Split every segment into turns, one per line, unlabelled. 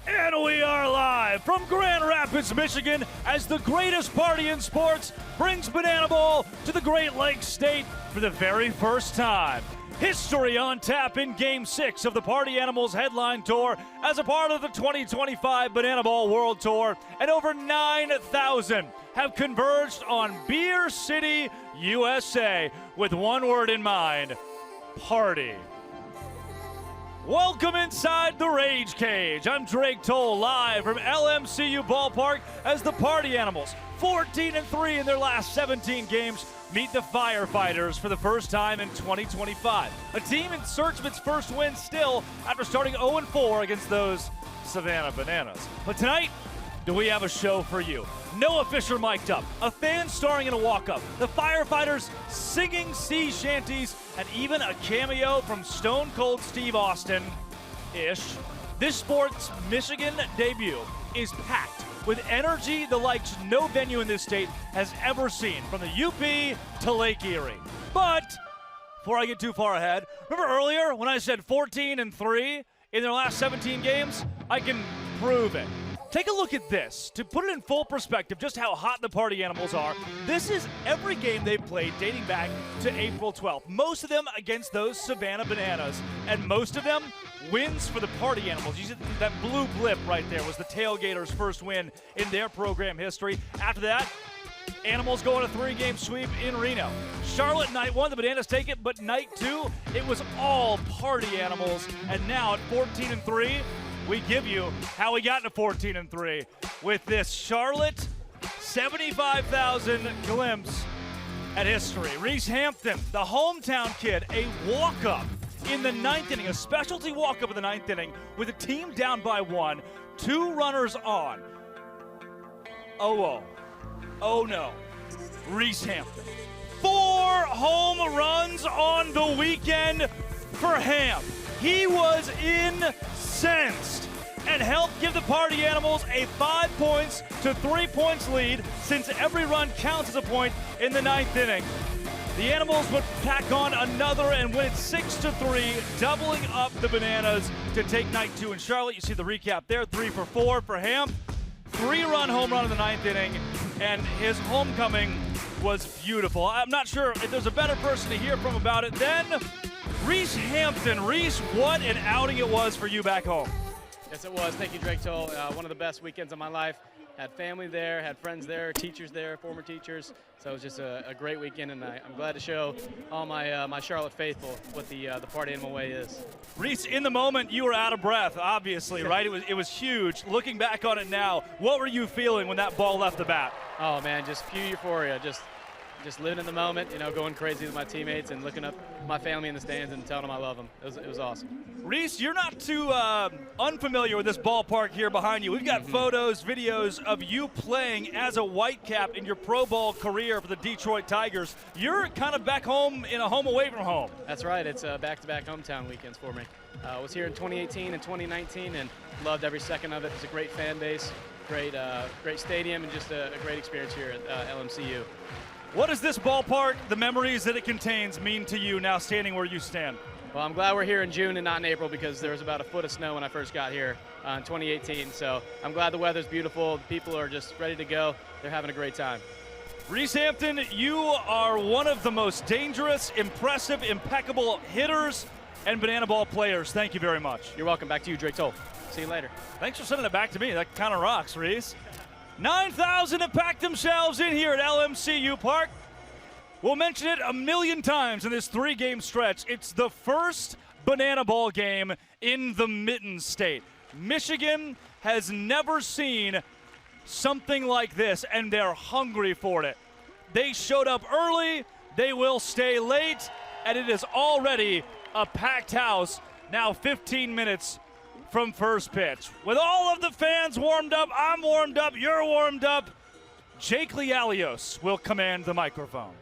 And we are live from Grand Rapids, Michigan, as the greatest party in sports brings bananaball to the Great Lakes State for the very first time. History on tap in Game 6 of the Party Animals headline tour as a part of the 2025 Bananaball World Tour, and over 9,000 have converged on Beer City, USA, with one word in mind: party. Welcome inside the Rage Cage. I'm Drake Toll, live from LMCU Ballpark as the Party Animals, 14-3 in their last 17 games, meet the Firefighters for the first time in 2025. A team in search of its first win still after starting 0-4 against those Savannah Bananas. But tonight, do we have a show for you? Noah Fisher mic'd up, a fan starring in a walk-up, the Firefighters singing sea shanties, and even a cameo from Stone Cold Steve Austin-ish. This sport's Michigan debut is packed with energy the likes no venue in this state has ever seen, from the UP to Lake Erie. But before I get too far ahead, remember earlier when I said 14-3 in their last 17 games? I can prove it. Take a look at this. To put it in full perspective, just how hot the Party Animals are, this is every game they've played dating back to April 12th. Most of them against those Savannah Bananas, and most of them wins for the Party Animals. You see that blue blip right there was the Tailgaters' first win in their program history. After that, Animals go on a 3-game sweep in Reno. Charlotte night 1, the Bananas take it, but night 2, it was all Party Animals. And now at 14-3, we give you how we got to 14-3 with this Charlotte 75,000 glimpse at history. Reese Hampton, the hometown kid, a walk-up in the 9th inning, a specialty walk-up in the 9th inning with a team down by 1, 2 runners on. Oh no, Reese Hampton. 4 home runs on the weekend for Ham. He was incensed and helped give the Party Animals a 5 points to 3 points lead, since every run counts as a point in the 9th inning. The Animals would pack on another and win it 6-3, doubling up the Bananas to take night 2 in Charlotte. You see the recap there, 3 for 4 for Ham. 3-run home run in the 9th inning, and his homecoming was beautiful. I'm not sure if there's a better person to hear from about it than Reese Hampton. Reese, what an outing it was for you back home.
Yes, it was. Thank you, Drake Toll. One of the best weekends of my life. Had family there, had friends there, teachers there, former teachers. So it was just a great weekend, and I'm glad to show all my Charlotte faithful what the Party Animal way is.
Reese, in the moment, you were out of breath, obviously, right? It was huge. Looking back on it now, what were you feeling when that ball left the bat?
Oh, man, just pure euphoria. Just living in the moment, you know, going crazy with my teammates and looking up my family in the stands and telling them I love them. It was awesome.
Reese, you're not too unfamiliar with this ballpark here behind you. We've got photos, videos of you playing as a Whitecap in your pro ball career for the Detroit Tigers. You're kind of back home in a home away from home.
That's right. It's back-to-back hometown weekends for me. I was here in 2018 and 2019 and loved every second of it. It's a great fan base, great stadium, and just a great experience here at LMCU.
What does this ballpark, the memories that it contains, mean to you now standing where you stand?
Well, I'm glad we're here in June and not in April, because there was about a foot of snow when I first got here in 2018. So I'm glad the weather's beautiful. People are just ready to go. They're having a great time.
Reese Hampton, you are one of the most dangerous, impressive, impeccable hitters and banana ball players. Thank you very much.
You're welcome. Back to you, Drake Toll. See you later.
Thanks for sending it back to me. That kind of rocks, Reese. 9,000 have packed themselves in here at LMCU Park. We'll mention it a million times in this 3-game stretch. It's the first banana ball game in the Mitten State. Michigan has never seen something like this, and they're hungry for it. They showed up early, they will stay late, and it is already a packed house, now 15 minutes from first pitch. With all of the fans warmed up, I'm warmed up, you're warmed up, Jake Lialios will command the microphone.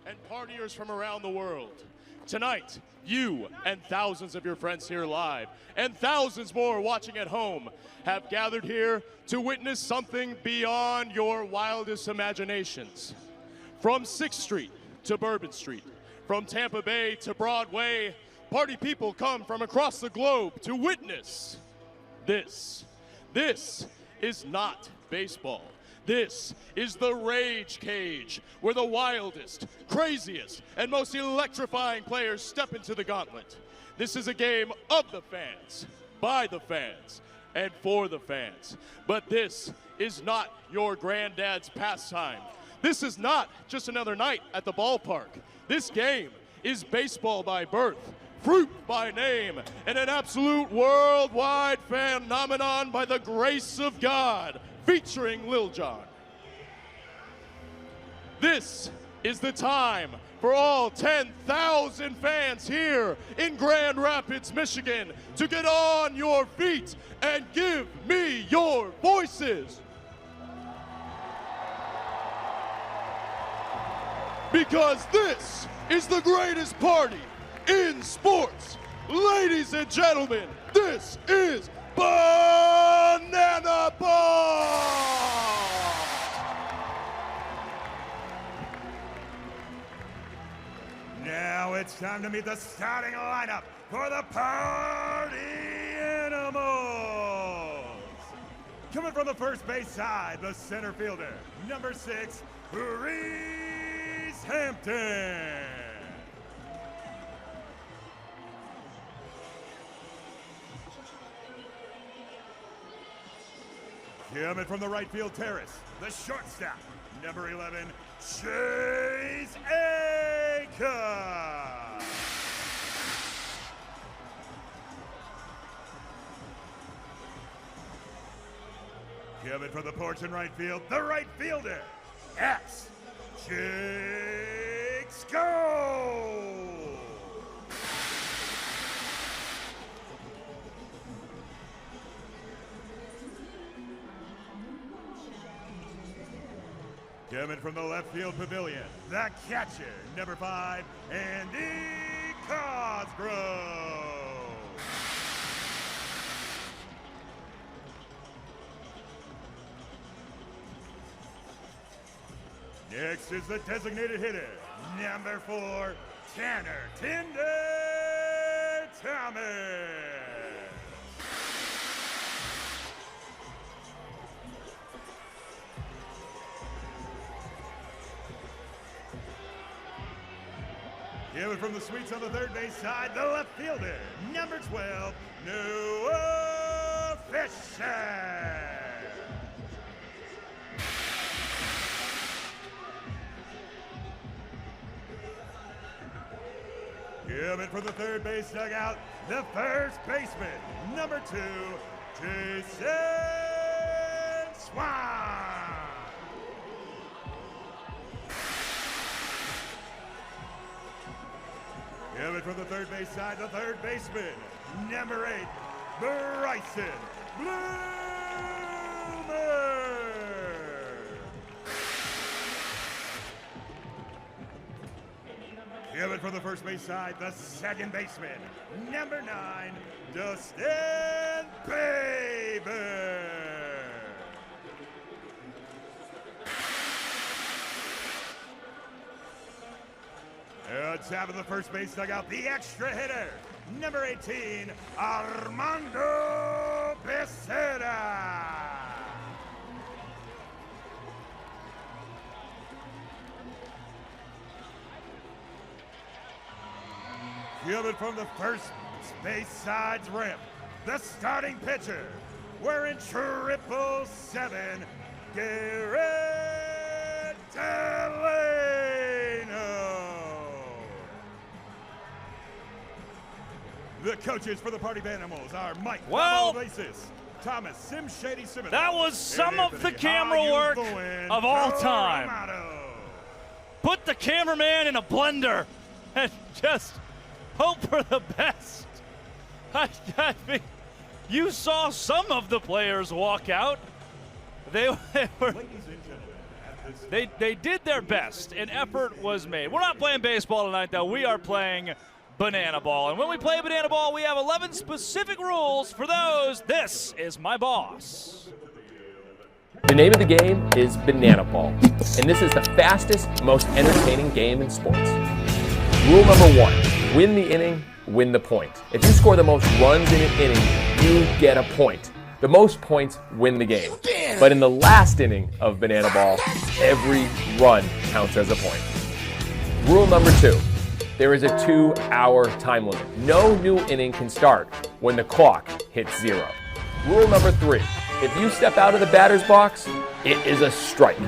And partiers from around the world. Tonight, you and thousands of your friends here live, and thousands more watching at home, have gathered here to witness something beyond your wildest imaginations. From 6th Street to Bourbon Street, from Tampa Bay to Broadway, party people come from across the globe to witness this. This is not baseball. This is the Rage Cage, where the wildest, craziest, and most electrifying players step into the gauntlet. This is a game of the fans, by the fans, and for the fans. But this is not your granddad's pastime. This is not just another night at the ballpark. This game is baseball by birth, fruit by name, and an absolute worldwide phenomenon by the grace of God, featuring Lil Jon. This is the time for all 10,000 fans here in Grand Rapids, Michigan, to get on your feet and give me your voices. Because this is the greatest party in sports. Ladies and gentlemen, this is bananaball!
Now it's time to meet the starting lineup for the Party Animals. Coming from the first base side, the center fielder, number 6, Reese Hampton. Coming from the right field terrace, the shortstop, number 11, Chase Aker. Coming from the porch in right field, the right fielder, X, Jake Skull. Coming from the left field pavilion, the catcher, number 5, Andy Cosgrove. Next is the designated hitter, number 4, Tanner Tinder Thomas. Coming from the suites on the third base side, the left fielder, number 12, Noah Fisher. Coming from the third base dugout, the first baseman, number 2, Jason Swan. Coming from the third base side, the third baseman, number 8, Bryson Bloomer. Coming from the first base side, the second baseman, number 9, Dustin Baber. On top of the first base dugout, the extra hitter, number 18, Armando Becerra. Coming from the first base side's ramp, the starting pitcher, wearing 777, Garrett Delano. The coaches for the Party Animals are Mike Basis, Thomas Sim Shady Simmons.
That was some of the camera work of all time. Put the cameraman in a blender and just hope for the best. I mean, you saw some of the players walk out. They did their best. An effort was made. We're not playing baseball tonight, though. We are playing banana ball. And when we play banana ball, we have 11 specific rules. For those, this is my boss.
The name of the game is bananaball, and this is the fastest, most entertaining game in sports. Rule number 1, win the inning, win the point. If you score the most runs in an inning, you get a point. The most points win the game. But in the last inning of bananaball, every run counts as a point. Rule number 2, there is a 2-hour time limit. No new inning can start when the clock hits 0. Rule number 3, if you step out of the batter's box, it is a strike.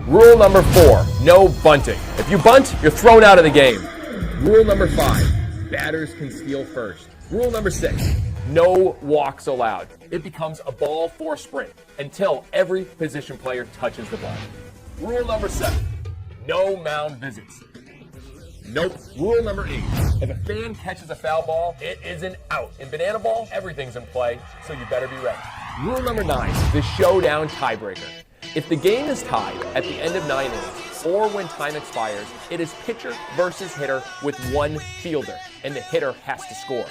Rule number 4, no bunting. If you bunt, you're thrown out of the game. Rule number 5, batters can steal first. Rule number 6, no walks allowed. It becomes a ball 4 sprint until every position player touches the ball. Rule number 7, no mound visits. Nope. Rule number 8, if a fan catches a foul ball, it is an out. In bananaball, everything's in play, so you better be ready. Rule number 9, the Showdown Tiebreaker. If the game is tied at the end of 9 innings, or when time expires, it is pitcher versus hitter with 1 fielder, and the hitter has to score.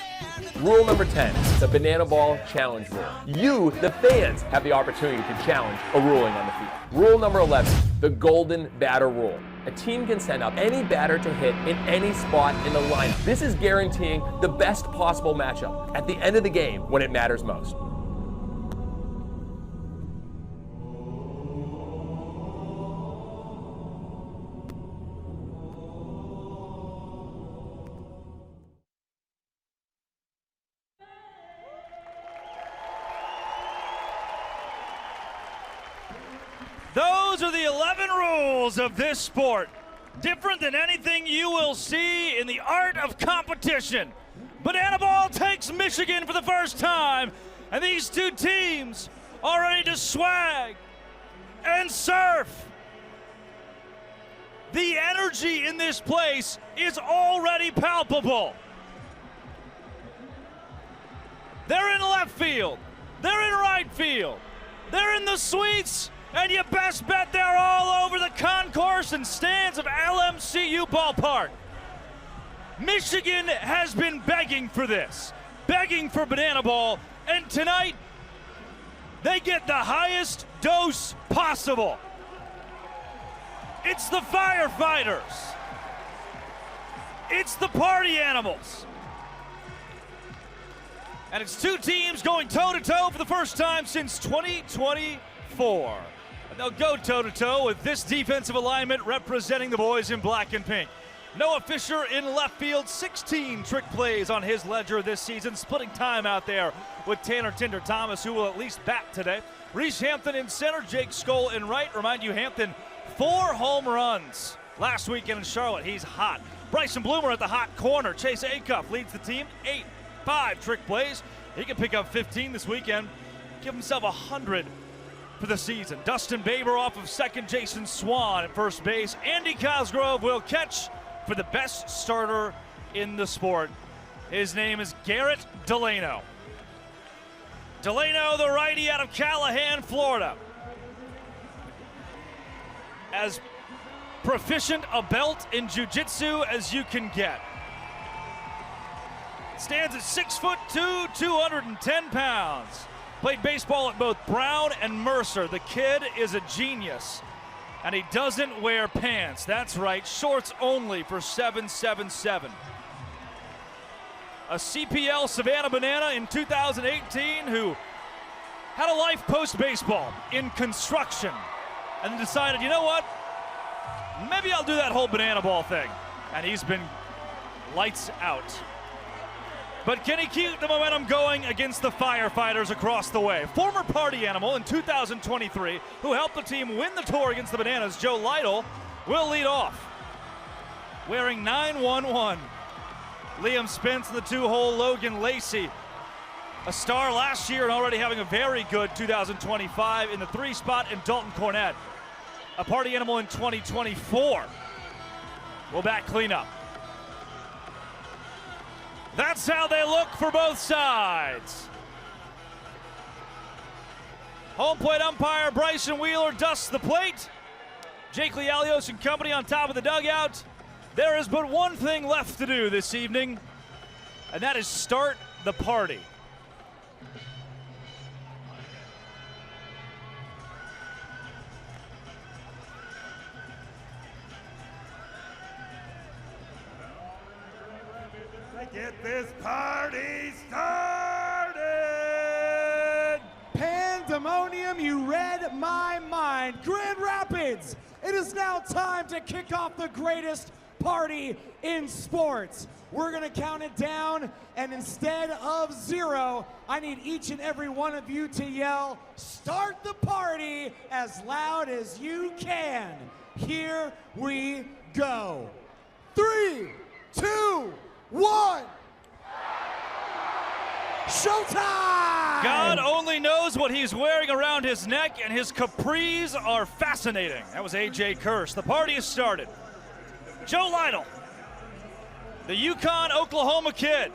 Rule number 10, the bananaball challenge rule. You, the fans, have the opportunity to challenge a ruling on the field. Rule number 11, the golden batter rule. A team can send up any batter to hit in any spot in the lineup. This is guaranteeing the best possible matchup at the end of the game when it matters most.
Those are the 11 rules of this sport. Different than anything you will see in the art of competition. Banana ball takes Michigan for the first time, and these two teams are ready to swag and surf. The energy in this place is already palpable. They're in left field. They're in right field. They're in the suites. And you best bet they're all over the concourse and stands of LMCU Ballpark. Michigan has been begging for this, begging for banana ball, and tonight they get the highest dose possible. It's the Firefighters. It's the Party Animals. And it's two teams going toe-to-toe for the first time since 2024. They'll go toe-to-toe with this defensive alignment representing the boys in black and pink. Noah Fisher in left field, 16 trick plays on his ledger this season, splitting time out there with Tanner Tinder Thomas, who will at least bat today. Reese Hampton in center, Jake Skoll in right. Remind you, Hampton, 4 home runs last weekend in Charlotte. He's hot. Bryson Bloomer at the hot corner. Chase Acuff leads the team, 5 trick plays. He can pick up 15 this weekend, give himself 100 for the season. Dustin Baber off of second, Jason Swan at first base. Andy Cosgrove will catch for the best starter in the sport. His name is Garrett Delano. Delano, the righty out of Callahan, Florida. As proficient a belt in jiu-jitsu as you can get. Stands at 6'2", 210 pounds. Played baseball at both Brown and Mercer. The kid is a genius, and he doesn't wear pants. That's right, shorts only for 777. A CPL Savannah Banana in 2018 who had a life post-baseball in construction and decided, you know what, maybe I'll do that whole banana ball thing. And he's been lights out. But can he keep the momentum going against the Firefighters across the way? Former Party Animal in 2023, who helped the team win the tour against the Bananas, Joe Lytle, will lead off. Wearing 911. Liam Spence in the 2-hole, Logan Lacey. A star last year and already having a very good 2025 in the 3 spot, and Dalton Cornett, a Party Animal in 2024. Will bat cleanup. That's how they look for both sides. Home plate umpire Bryson Wheeler dusts the plate. Jake Lialios and company on top of the dugout. There is but one thing left to do this evening. and that is start the party.
Get this party started!
Pandemonium, you read my mind. Grand Rapids, it is now time to kick off the greatest party in sports. We're gonna count it down, and instead of 0, I need each and every one of you to yell, "Start the party," as loud as you can. Here we go. 3, 2, 1. Showtime!
God only knows what he's wearing around his neck, and his capris are fascinating. That was AJ Kirsch. The party has started. Joe Lytle, the Yukon, Oklahoma kid.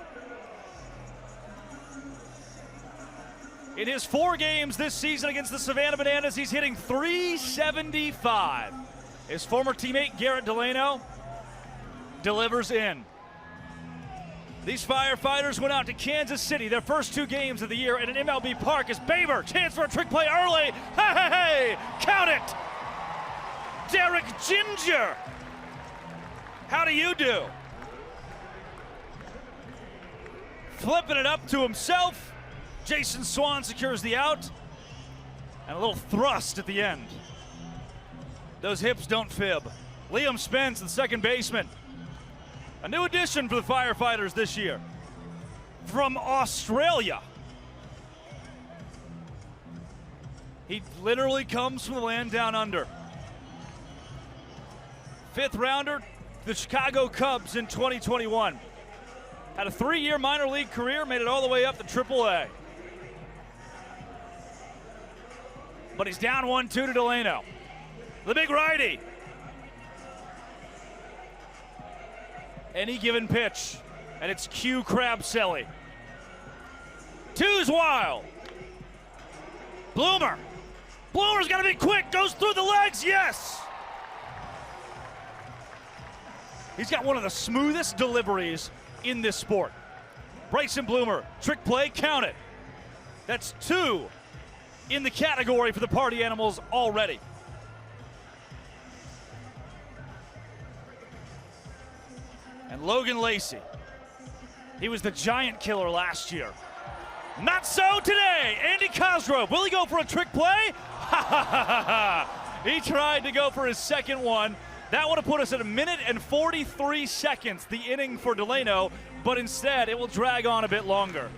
In his 4 games this season against the Savannah Bananas, he's hitting .375. His former teammate Garrett Delano delivers in. These Firefighters went out to Kansas City, their first 2 games of the year in an MLB park as Baber, chance for a trick play early. Hey, count it! Derek Ginger, how do you do? Flipping it up to himself. Jason Swan secures the out. And a little thrust at the end. Those hips don't fib. Liam Spence, the second baseman. A new addition for the Firefighters this year. From Australia. He literally comes from the land down under. 5th rounder, the Chicago Cubs in 2021. Had a 3-year minor league career, made it all the way up to AAA. But he's down 1-2 to Delano. The big righty. Any given pitch, and it's Q Crabselli. 2's wild. Bloomer. Bloomer's got to be quick, goes through the legs, yes! He's got one of the smoothest deliveries in this sport. Bryson Bloomer, trick play, count it. That's 2 in the category for the Party Animals already. And Logan Lacey, he was the giant killer last year. Not so today. Andy Cosgrove, will he go for a trick play? He tried to go for his second one. That would have put us at 1 minute and 43 seconds, the inning for Delano, but instead it will drag on a bit longer.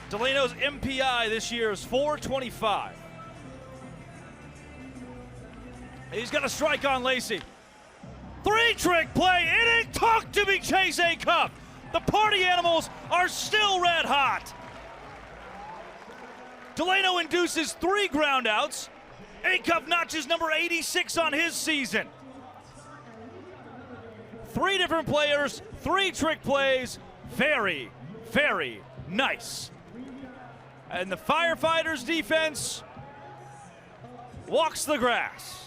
Delano's MPI this year is .425. He's got a strike on Lacey. 3 trick play, inning, talk to me, Chase A. Cup. The Party Animals are still red hot. Delano induces 3 groundouts. A. Cup notches number 86 on his season. 3 different players, 3 trick plays. Very, very nice. And the Firefighters defense walks the grass.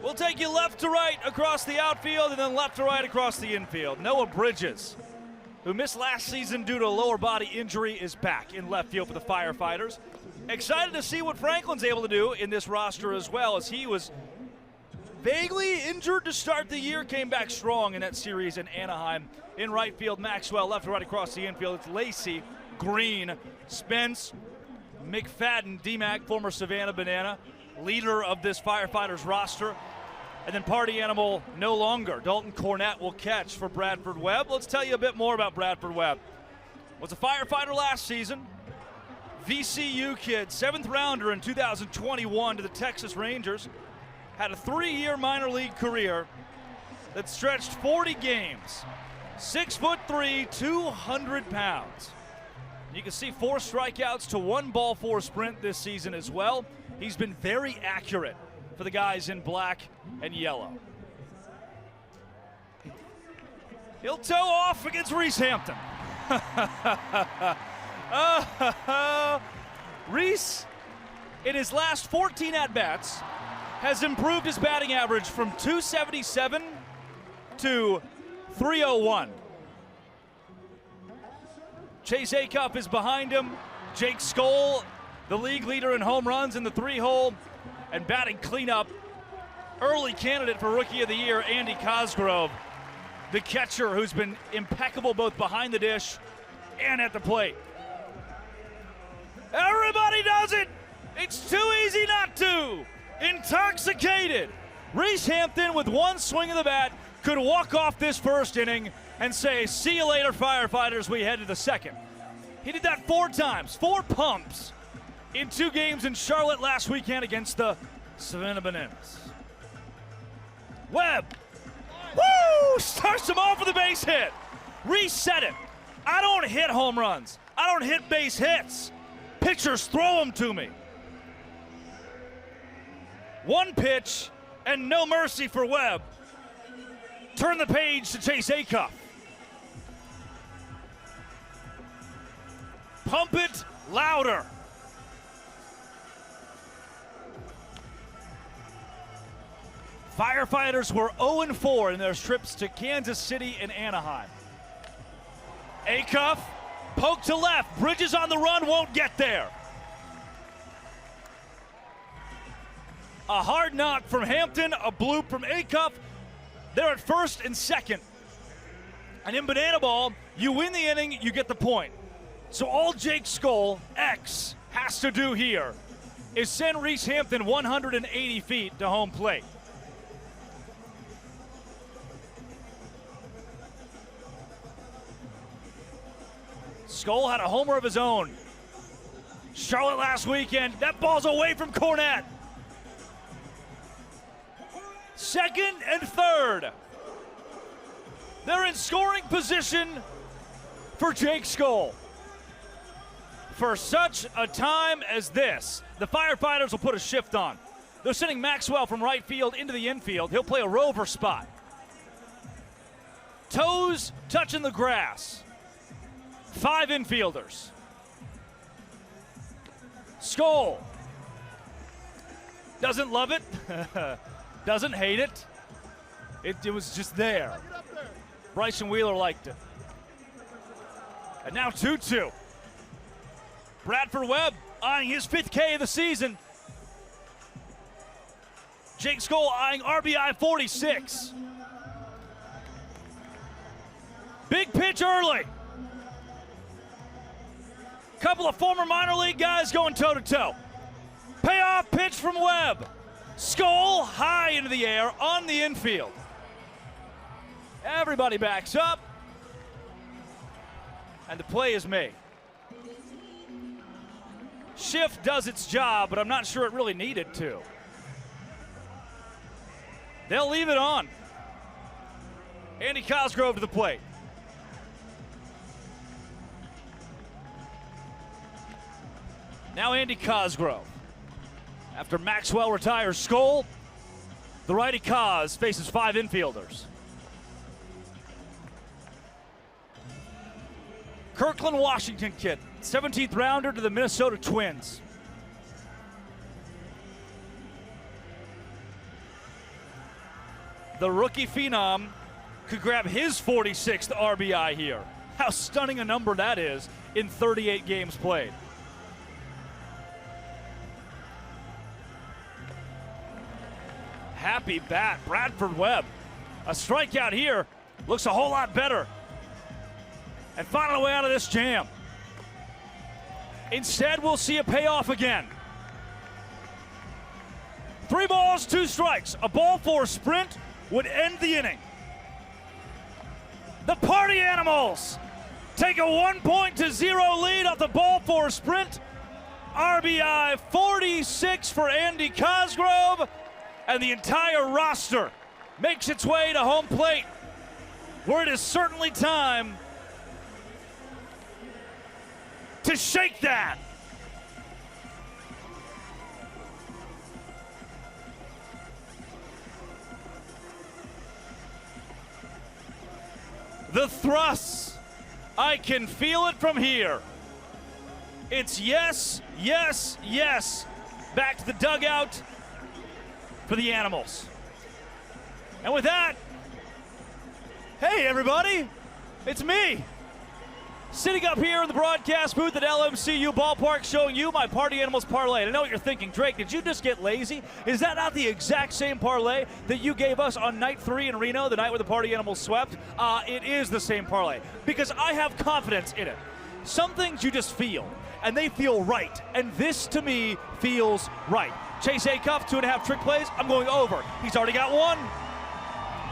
We'll take you left to right across the outfield and then left to right across the infield. Noah Bridges, who missed last season due to a lower body injury, is back in left field for the Firefighters. Excited to see what Franklin's able to do in this roster as well, as he was vaguely injured to start the year, came back strong in that series in Anaheim. In right field, Maxwell, left to right across the infield. It's Lacey, Green, Spence, McFadden, D-Mac, former Savannah Banana, leader of this Firefighters roster. And then Party Animal no longer. Dalton Cornett will catch for Bradford Webb. Let's tell you a bit more about Bradford Webb. Was a Firefighter last season. VCU kid, 7th rounder in 2021 to the Texas Rangers. Had a 3-year minor league career that stretched 40 games. 6'3", 200 pounds. You can see 4 strikeouts to 1 ball 4 sprint this season as well. He's been very accurate for the guys in black and yellow. He'll toe off against Reese Hampton. Reese, in his last 14 at-bats, has improved his batting average from 277 to 301. Chase Acuff is behind him. Jake Skoll, the league leader in home runs in the 3-hole, and batting cleanup, early candidate for Rookie of the Year, Andy Cosgrove, the catcher who's been impeccable both behind the dish and at the plate. Everybody does it! It's too easy not to! Intoxicated! Reese Hampton, with one swing of the bat, could walk off this first inning and say, see you later, Firefighters, we head to the second. He did that 4 times, 4 pumps in 2 games in Charlotte last weekend against the Savannah Bananas. Webb, woo! Starts him off with a base hit. Reese said it. I don't hit home runs. I don't hit base hits. Pitchers throw them to me. 1 pitch and no mercy for Webb. Turn the page to Chase Acuff. Pump it louder. Firefighters were 0-4 in their trips to Kansas City and Anaheim. Acuff, poke to left. Bridges on the run, won't get there. A hard knock from Hampton, a bloop from Acuff. They're at first and second. And in bananaball, you win the inning, you get the point. So all Jake Skoll, X, has to do here is send Reese Hampton 180 feet to home plate. Skoll had a homer of his own. Charlotte last weekend, that ball's away from Cornett. Second and third. They're in scoring position for Jake Skoll. For such a time as this, the Firefighters will put a shift on. They're sending Maxwell from right field into the infield. He'll play a rover spot. Toes touching the grass. 5 infielders. Skoll doesn't love it, doesn't hate it. It was just there. Bryson Wheeler liked it. And now 2-2. Bradford Webb eyeing his 5th K of the season. Jake Skoll eyeing RBI 46. Big pitch early. Couple of former minor league guys going toe-to-toe. Payoff pitch from Webb. Skoll high into the air on the infield. Everybody backs up. And the play is made. Shift does its job, but I'm not sure it really needed to. They'll leave it on. Andy Cosgrove to the plate. Now Andy Cosgrove. After Maxwell retires Skoll, the righty Cos faces 5 infielders. Kirkland Washington kid, 17th rounder to the Minnesota Twins. The rookie phenom could grab his 46th RBI here. How stunning a number that is in 38 games played. Happy bat, Bradford Webb. A strikeout here looks a whole lot better. And finding a way out of this jam. Instead, we'll see a payoff again. 3 balls, 2 strikes. A ball 4 sprint would end the inning. The Party Animals take a 1-0 lead off the ball 4 sprint. RBI 46 for Andy Cosgrove. And the entire roster makes its way to home plate, where it is certainly time to shake that. The thrusts, I can feel it from here. It's yes, yes, yes. Back to the dugout for the Animals. And with that, Hey, everybody. It's me. Sitting up here in the broadcast booth at LMCU Ballpark showing you my Party Animals parlay. And I know what you're thinking. Drake, did you just get lazy? Is that not the exact same parlay that you gave us on night 3 in Reno, the night where the Party Animals swept? It is the same parlay because I have confidence in it. Some things you just feel, and they feel right. And this, to me, feels right. Chase Acuff, 2.5 trick plays. I'm going over. He's already got one.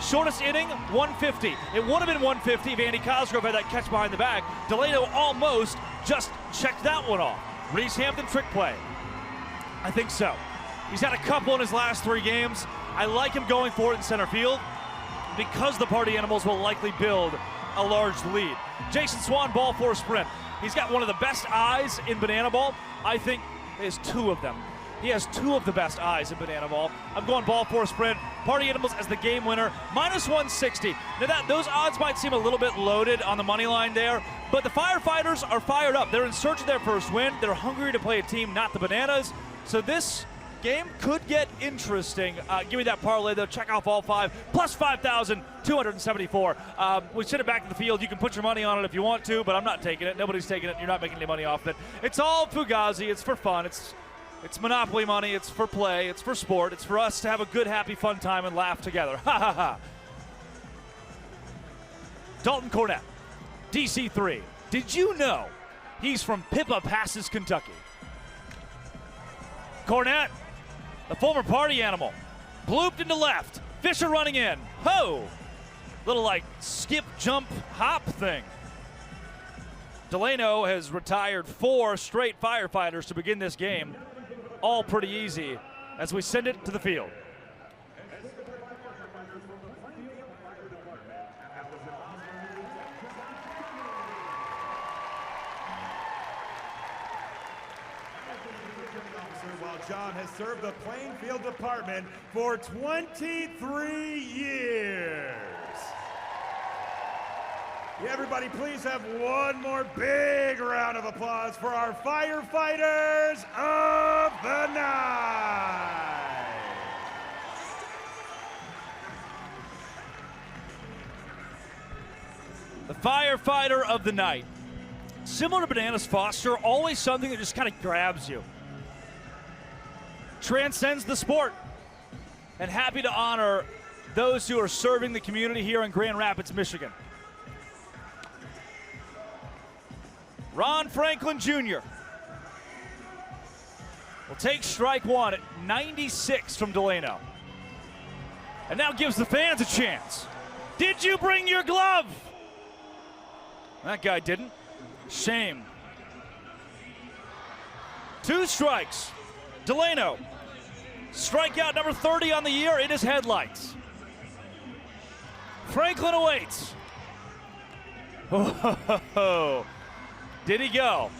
Shortest inning, 150. It would have been 150 if Andy Cosgrove had that catch behind the back. Delano almost just checked that one off. Reese Hampton trick play. I think so. He's had a couple in his last 3 games. I like him going for it in center field because the Party Animals will likely build a large lead. Jason Swan, ball 4 sprint. He's got one of the best eyes in Bananaball. I think there's 2 of them. He has 2 of the best eyes in Bananaball. I'm going ball 4 sprint. Party Animals as the game winner, -160. Now those odds might seem a little bit loaded on the money line there, but the Firefighters are fired up. They're in search of their first win. They're hungry to play a team, not the Bananas. So this game could get interesting. Give me that parlay though. Check off all 5. Plus 5,274. We send it back to the field. You can put your money on it if you want to, but I'm not taking it. Nobody's taking it. You're not making any money off it. It's all Fugazi. It's for fun. It's Monopoly money, it's for play, it's for sport, it's for us to have a good, happy, fun time and laugh together. Ha ha ha. Dalton Cornett, DC3. Did you know he's from Pippa Passes, Kentucky? Cornett, the former Party Animal, blooped into left. Fisher running in. Ho! Little like skip, jump, hop thing. Delano has retired 4 straight Firefighters to begin this game. All pretty easy as we send it to the field.
While John has served the Plainfield Department for 23 years. Yeah, everybody, please have one more big round of applause for our Firefighters of the Night.
The Firefighter of the Night. Similar to Bananas Foster, always something that just kind of grabs you. Transcends the sport. And happy to honor those who are serving the community here in Grand Rapids, Michigan. Ron Franklin Jr. will take strike 1 at 96 from Delano. And now gives the fans a chance. Did you bring your glove? That guy didn't. Shame. 2 strikes. Delano. Strikeout number 30 on the year in his headlights. Franklin awaits. Oh. Did he go?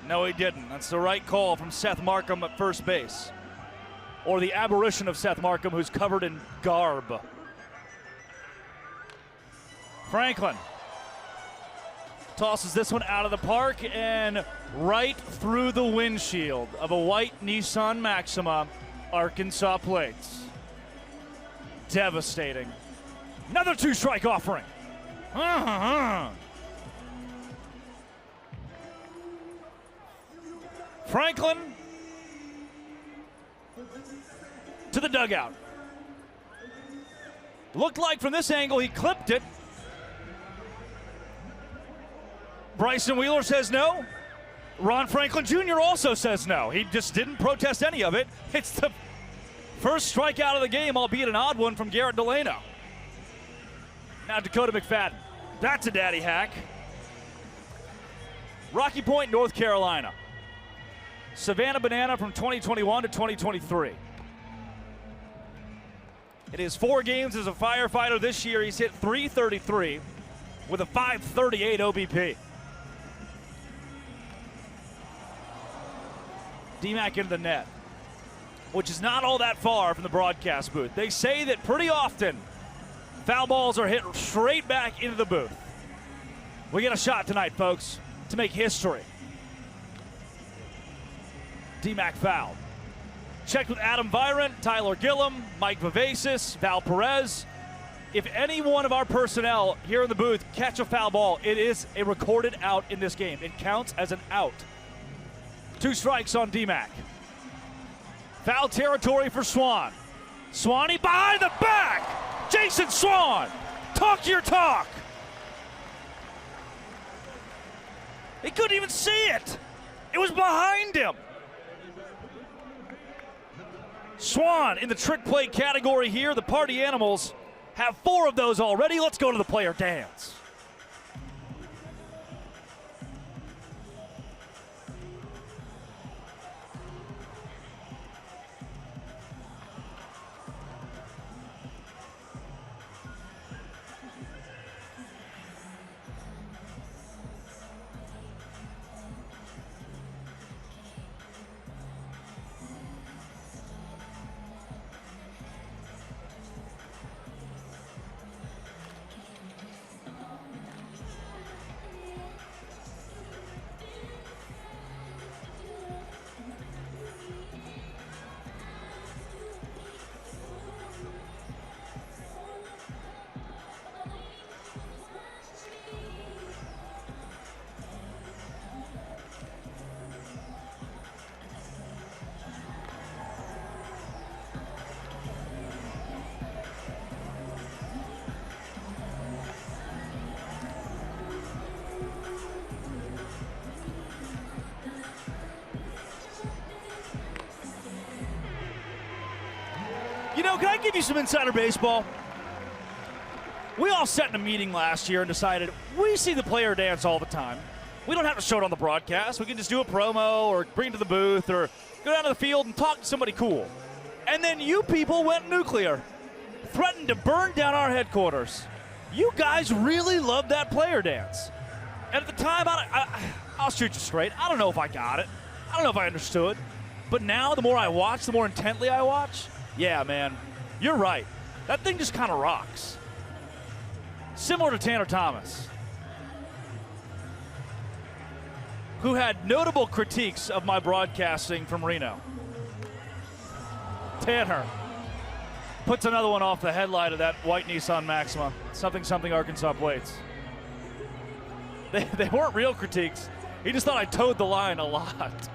No, he didn't. That's the right call from Seth Markham at first base. Or the aberration of Seth Markham, who's covered in garb. Franklin tosses this one out of the park and right through the windshield of a white Nissan Maxima, Arkansas plates. Devastating. Another 2-strike offering. Franklin to the dugout. Looked like from this angle he clipped it. Bryson Wheeler says no. Ron Franklin Jr. also says no. He just didn't protest any of it. It's the first strikeout of the game, albeit an odd one from Garrett Delano. Now Dakota McFadden. That's a daddy hack. Rocky Point, North Carolina. Savannah Banana from 2021 to 2023. In his 4 games as a Firefighter this year, he's hit .333 with a .538 OBP. D-Mac into the net, which is not all that far from the broadcast booth. They say that pretty often foul balls are hit straight back into the booth. We get a shot tonight, folks, to make history. D-Mac foul. Checked with Adam Virant, Tyler Gillum, Mike Vivacis, Val Perez. if any one of our personnel here in the booth catch a foul ball, it is a recorded out in this game. It counts as an out. 2 strikes on D-Mac. Foul territory for Swan. Swanee behind the back. Jason Swan, talk your talk. He couldn't even see it. It was behind him. Swan in the trick play category here. The Party Animals have 4 of those already. Let's go to the player dance. You know, can I give you some insider baseball? We all sat in a meeting last year and decided we see the player dance all the time. We don't have to show it on the broadcast. We can just do a promo or bring it to the booth or go down to the field and talk to somebody cool. And then you people went nuclear, threatened to burn down our headquarters. You guys really love that player dance. And at the time, I'll shoot you straight. I don't know if I got it. I don't know if I understood. But now, the more I watch, the more intently I watch, yeah, man, you're right. That thing just kind of rocks. Similar to Tanner Thomas, who had notable critiques of my broadcasting from Reno. Tanner puts another one off the headlight of that white Nissan Maxima. Something Arkansas plates. They weren't real critiques. He just thought I towed the line a lot.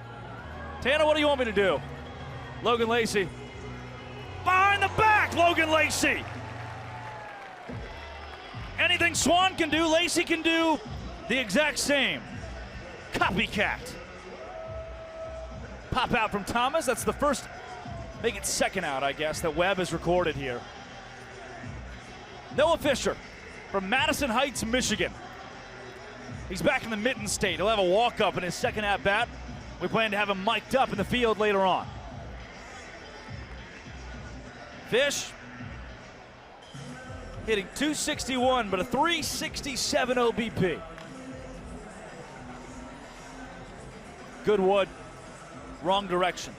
Tanner, what do you want me to do? Logan Lacey. Behind the back, Logan Lacey. Anything Swan can do, Lacey can do the exact same. Copycat. Pop out from Thomas. That's the first, make it second out, I guess, that Webb has recorded here. Noah Fisher from Madison Heights, Michigan. He's back in the Mitten State. He'll have a walk-up in his second at-bat. We plan to have him mic'd up in the field later on. Fish hitting .261, but a .367 OBP. Good wood, wrong direction.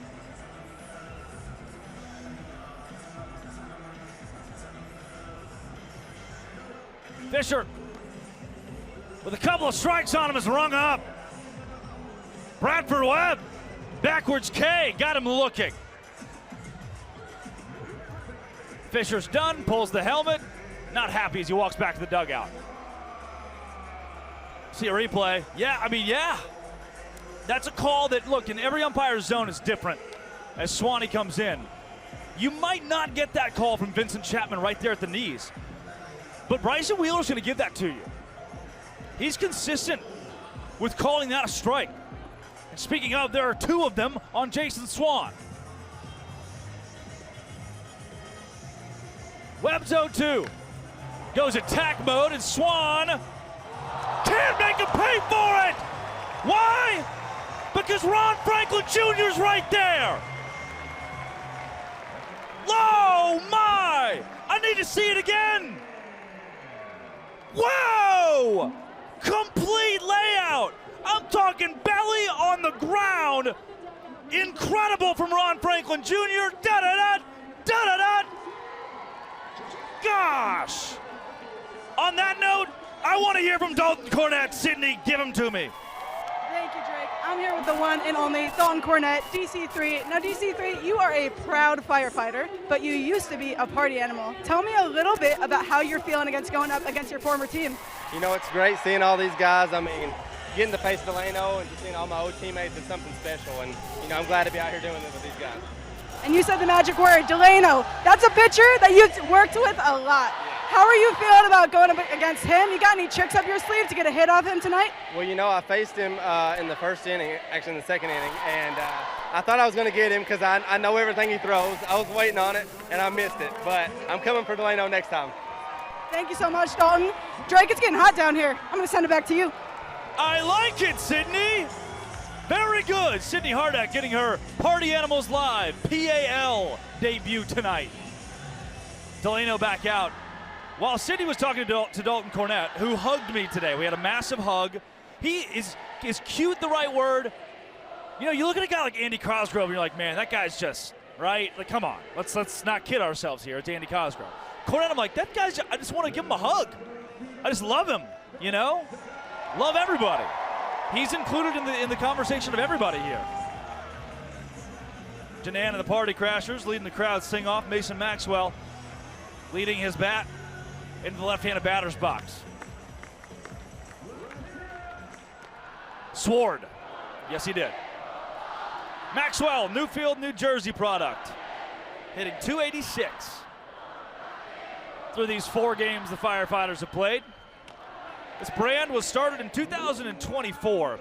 Fisher, with a couple of strikes on him, is rung up. Bradford Webb, backwards K, got him looking. Fisher's done, pulls the helmet, not happy as he walks back to the dugout. See a replay. Yeah. That's a call that, look, in every umpire's zone is different as Swanee comes in. You might not get that call from Vincent Chapman right there at the knees, but Bryson Wheeler's going to give that to you. He's consistent with calling that a strike. And speaking of, there are 2 of them on Jason Swan. Webb's 0-2. Goes attack mode, and Swan can't make him pay for it! Why? Because Ron Franklin Jr. is right there! Oh my! I need to see it again! Whoa! Complete layout! I'm talking belly on the ground! Incredible from Ron Franklin Jr. Da-da-da! Da-da-da! Gosh! On that note, I want to hear from Dalton Cornett. Sydney, give him to me.
Thank you, Drake. I'm here with the one and only Dalton Cornett, DC3. Now, DC3, you are a proud firefighter, but you used to be a party animal. Tell me a little bit about how you're feeling going up against your former team.
You know, it's great seeing all these guys. I mean, getting to face Delano and just seeing all my old teammates is something special. And, you know, I'm glad to be out here doing this with these guys.
And you said the magic word, Delano. That's a pitcher that you've worked with a lot. How are you feeling about going up against him? You got any tricks up your sleeve to get a hit off him tonight?
Well, you know, I faced him in the first inning, actually in the second inning, and I thought I was going to get him because I know everything he throws. I was waiting on it, and I missed it. But I'm coming for Delano next time.
Thank you so much, Dalton. Drake, it's getting hot down here. I'm going to send it back to you.
I like it, Sydney. Very good. Sydney Hardak getting her Party Animals Live PAL debut tonight. Delano back out. While Sydney was talking to Dalton Cornett, who hugged me today, we had a massive hug. He is cute the right word? You know, you look at a guy like Andy Cosgrove, and you're like, man, that guy's just, right? Like, come on, let's not kid ourselves here. It's Andy Cosgrove. Cornett, I'm like, that guy's, I just want to give him a hug. I just love him, you know? Love everybody. He's included in the conversation of everybody here. Janan and the Party Crashers leading the crowd sing off. Mason Maxwell leading his bat into the left-handed batter's box. Sword. Yes, he did. Maxwell, Newfield, New Jersey product. Hitting .286 through these 4 games the Firefighters have played. This brand was started in 2024.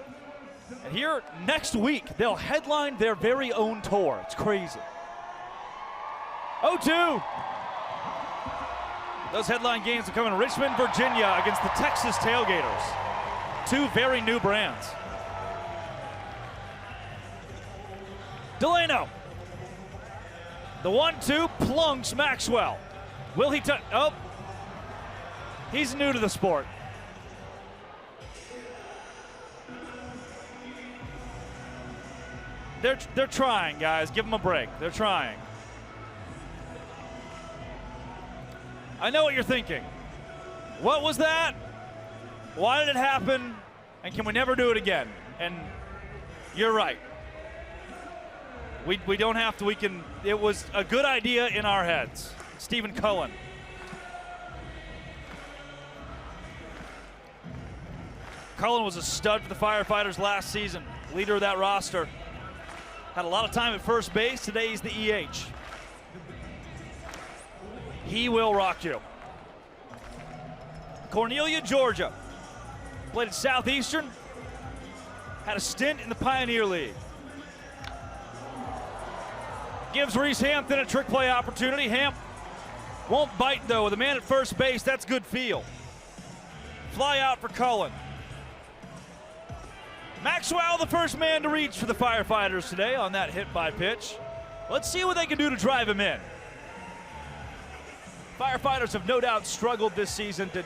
And here next week, they'll headline their very own tour. It's crazy. 0-2. Those headline games will come in Richmond, Virginia against the Texas Tailgaters. 2 very new brands. Delano. The 1-2 plunks Maxwell. Will he touch? Oh. He's new to the sport. They're trying, guys. Give them a break. They're trying. I know what you're thinking. What was that? Why did it happen? And can we never do it again? And you're right. We don't have to. We can. It was a good idea in our heads. Stephen Cullen. Cullen was a stud for the Firefighters last season. Leader of that roster. Had a lot of time at first base. Today he's the EH. He will rock you. Cornelia, Georgia. Played at Southeastern. Had a stint in the Pioneer League. Gives Reese Hampton a trick play opportunity. Hamp won't bite though. With a man at first base, that's good feel. Fly out for Cullen. Maxwell, the first man to reach for the Firefighters today on that hit by pitch. Let's see what they can do to drive him in. Firefighters have no doubt struggled this season to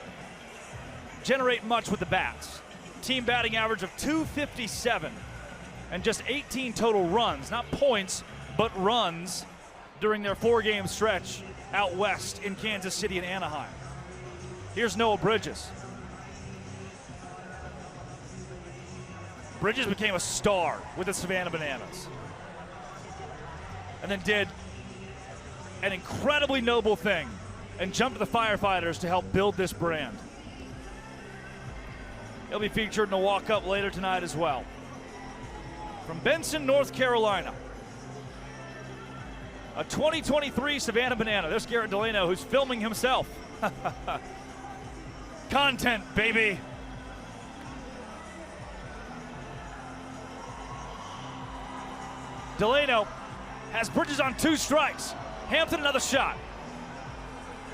generate much with the bats. Team batting average of .257 and just 18 total runs, not points, but runs during their 4-game stretch out west in Kansas City and Anaheim. Here's Noah Bridges. Bridges became a star with the Savannah Bananas. And then did an incredibly noble thing and jumped to the Firefighters to help build this brand. He'll be featured in a walk-up later tonight as well. From Benson, North Carolina, a 2023 Savannah Banana. There's Garrett Delano, who's filming himself. Content, baby. Delano has Bridges on 2 strikes. Hampton another shot.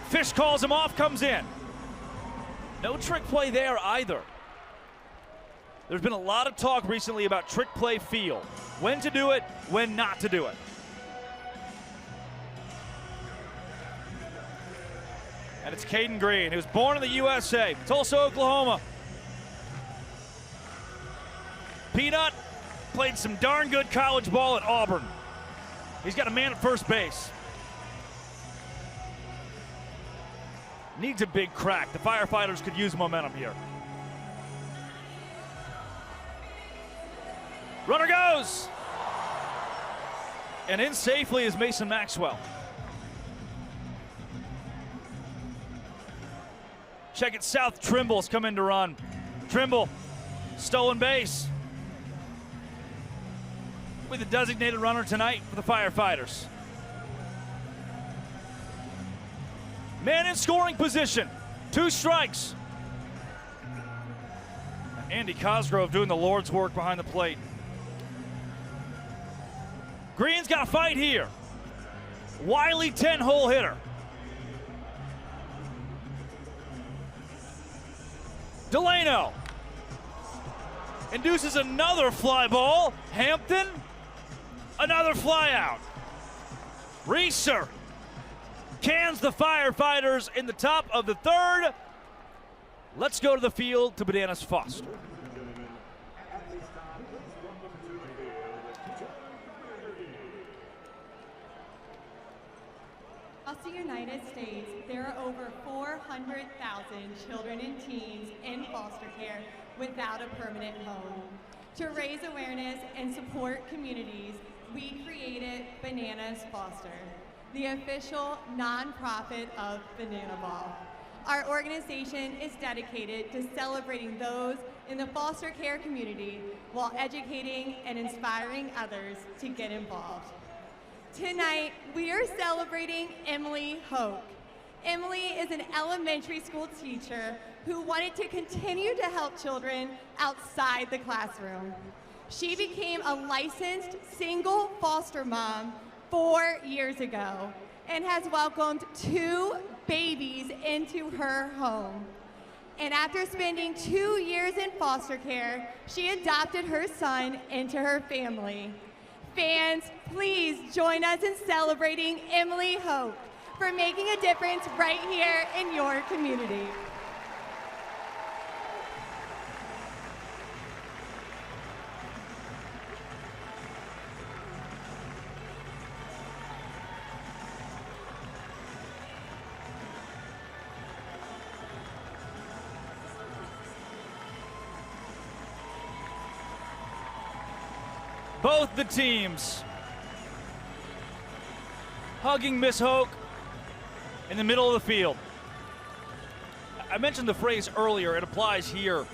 Fish calls him off, comes in. No trick play there either. There's been a lot of talk recently about trick play feel. When to do it, when not to do it. And it's Caden Green, who was born in the USA, Tulsa, Oklahoma. Peanut played some darn good college ball at Auburn. He's got a man at first base. Needs a big crack. The Firefighters could use momentum here. Runner goes. And in safely is Mason Maxwell. Check it, South Trimble's come in to run. Trimble, stolen base. With the designated runner tonight for the Firefighters. Man in scoring position, 2 strikes. Andy Cosgrove doing the Lord's work behind the plate. Green's got a fight here. Wiley 10-hole hitter. Delano induces another fly ball. Hampton, another fly out. Reeser cans the Firefighters in the top of the 3rd. Let's go to the field to Bananas Foster.
Across the United States, there are over 400,000 children and teens in foster care without a permanent home. To raise awareness and support communities, we created Bananas Foster, the official nonprofit of bananaball. Our organization is dedicated to celebrating those in the foster care community while educating and inspiring others to get involved. Tonight, we are celebrating Emily Hoke. Emily is an elementary school teacher who wanted to continue to help children outside the classroom. She became a licensed single foster mom 4 years ago and has welcomed 2 babies into her home. And after spending 2 years in foster care, she adopted her son into her family. Fans, please join us in celebrating Emily Hoke for making a difference right here in your community.
Both the teams hugging Miss Hoke in the middle of the field. I mentioned the phrase earlier, it applies here.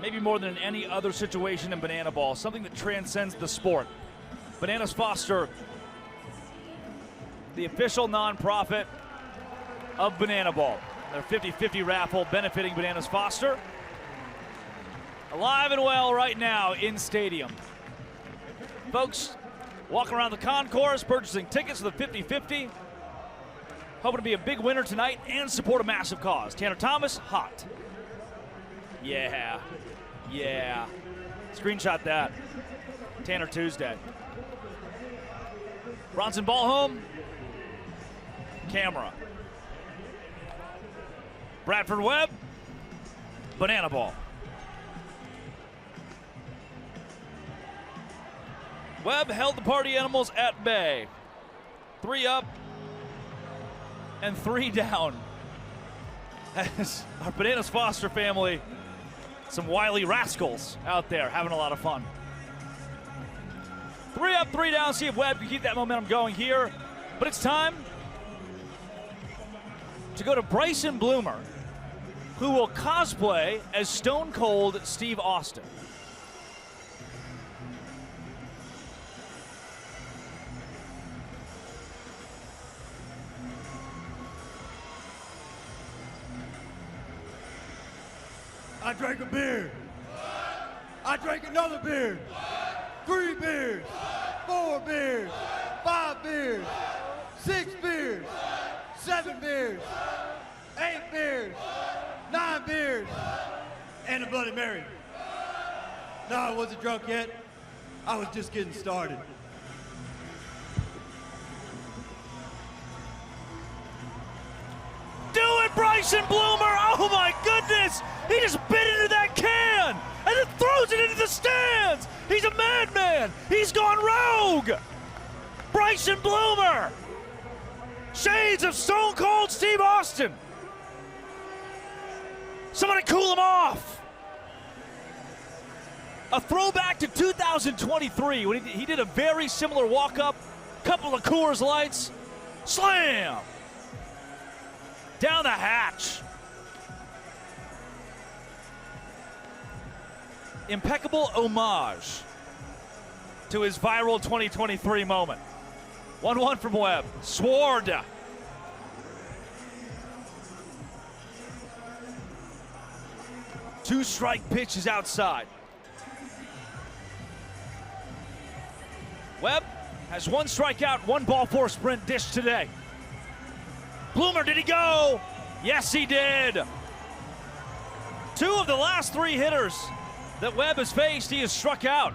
Maybe more than in any other situation in bananaball, something that transcends the sport. Bananas Foster, the official nonprofit of bananaball. Their 50-50 raffle benefiting Bananas Foster. Alive and well right now in stadium. Folks walking around the concourse, purchasing tickets for the 50-50. Hoping to be a big winner tonight and support a massive cause. Tanner Thomas, hot. Yeah. Screenshot that. Tanner Tuesday. Bronson ball home. Camera. Bradford Webb. Bananaball. Webb held the party animals at bay. 3 up and 3 down. As our Bananas Foster family, some wily rascals out there having a lot of fun. 3 up, 3 down. See if Webb can keep that momentum going here. But it's time to go to Bryson Bloomer, who will cosplay as Stone Cold Steve Austin.
I drank a beer. I drank another beer. 3 beers. 4 beers. 5 beers. 6 beers. 7 beers. 8 beers. 9 beers. And a Bloody Mary. No, I wasn't drunk yet. I was just getting started.
Do it, Bryson Bloomer! Oh my goodness! He just bit into that can and then throws it into the stands! He's a madman! He's gone rogue! Bryson Bloomer! Shades of Stone Cold Steve Austin! Somebody cool him off! A throwback to 2023 when he did a very similar walk-up, couple of Coors Lights, slam! Down the hatch. Impeccable homage to his viral 2023 moment. 1-1 from Webb. Sword. Two-strike pitch is outside. Webb has one strikeout, one ball four sprint dish today. Bloomer, did he go? Yes, he did. Two of the last three hitters that Webb has faced, he has struck out.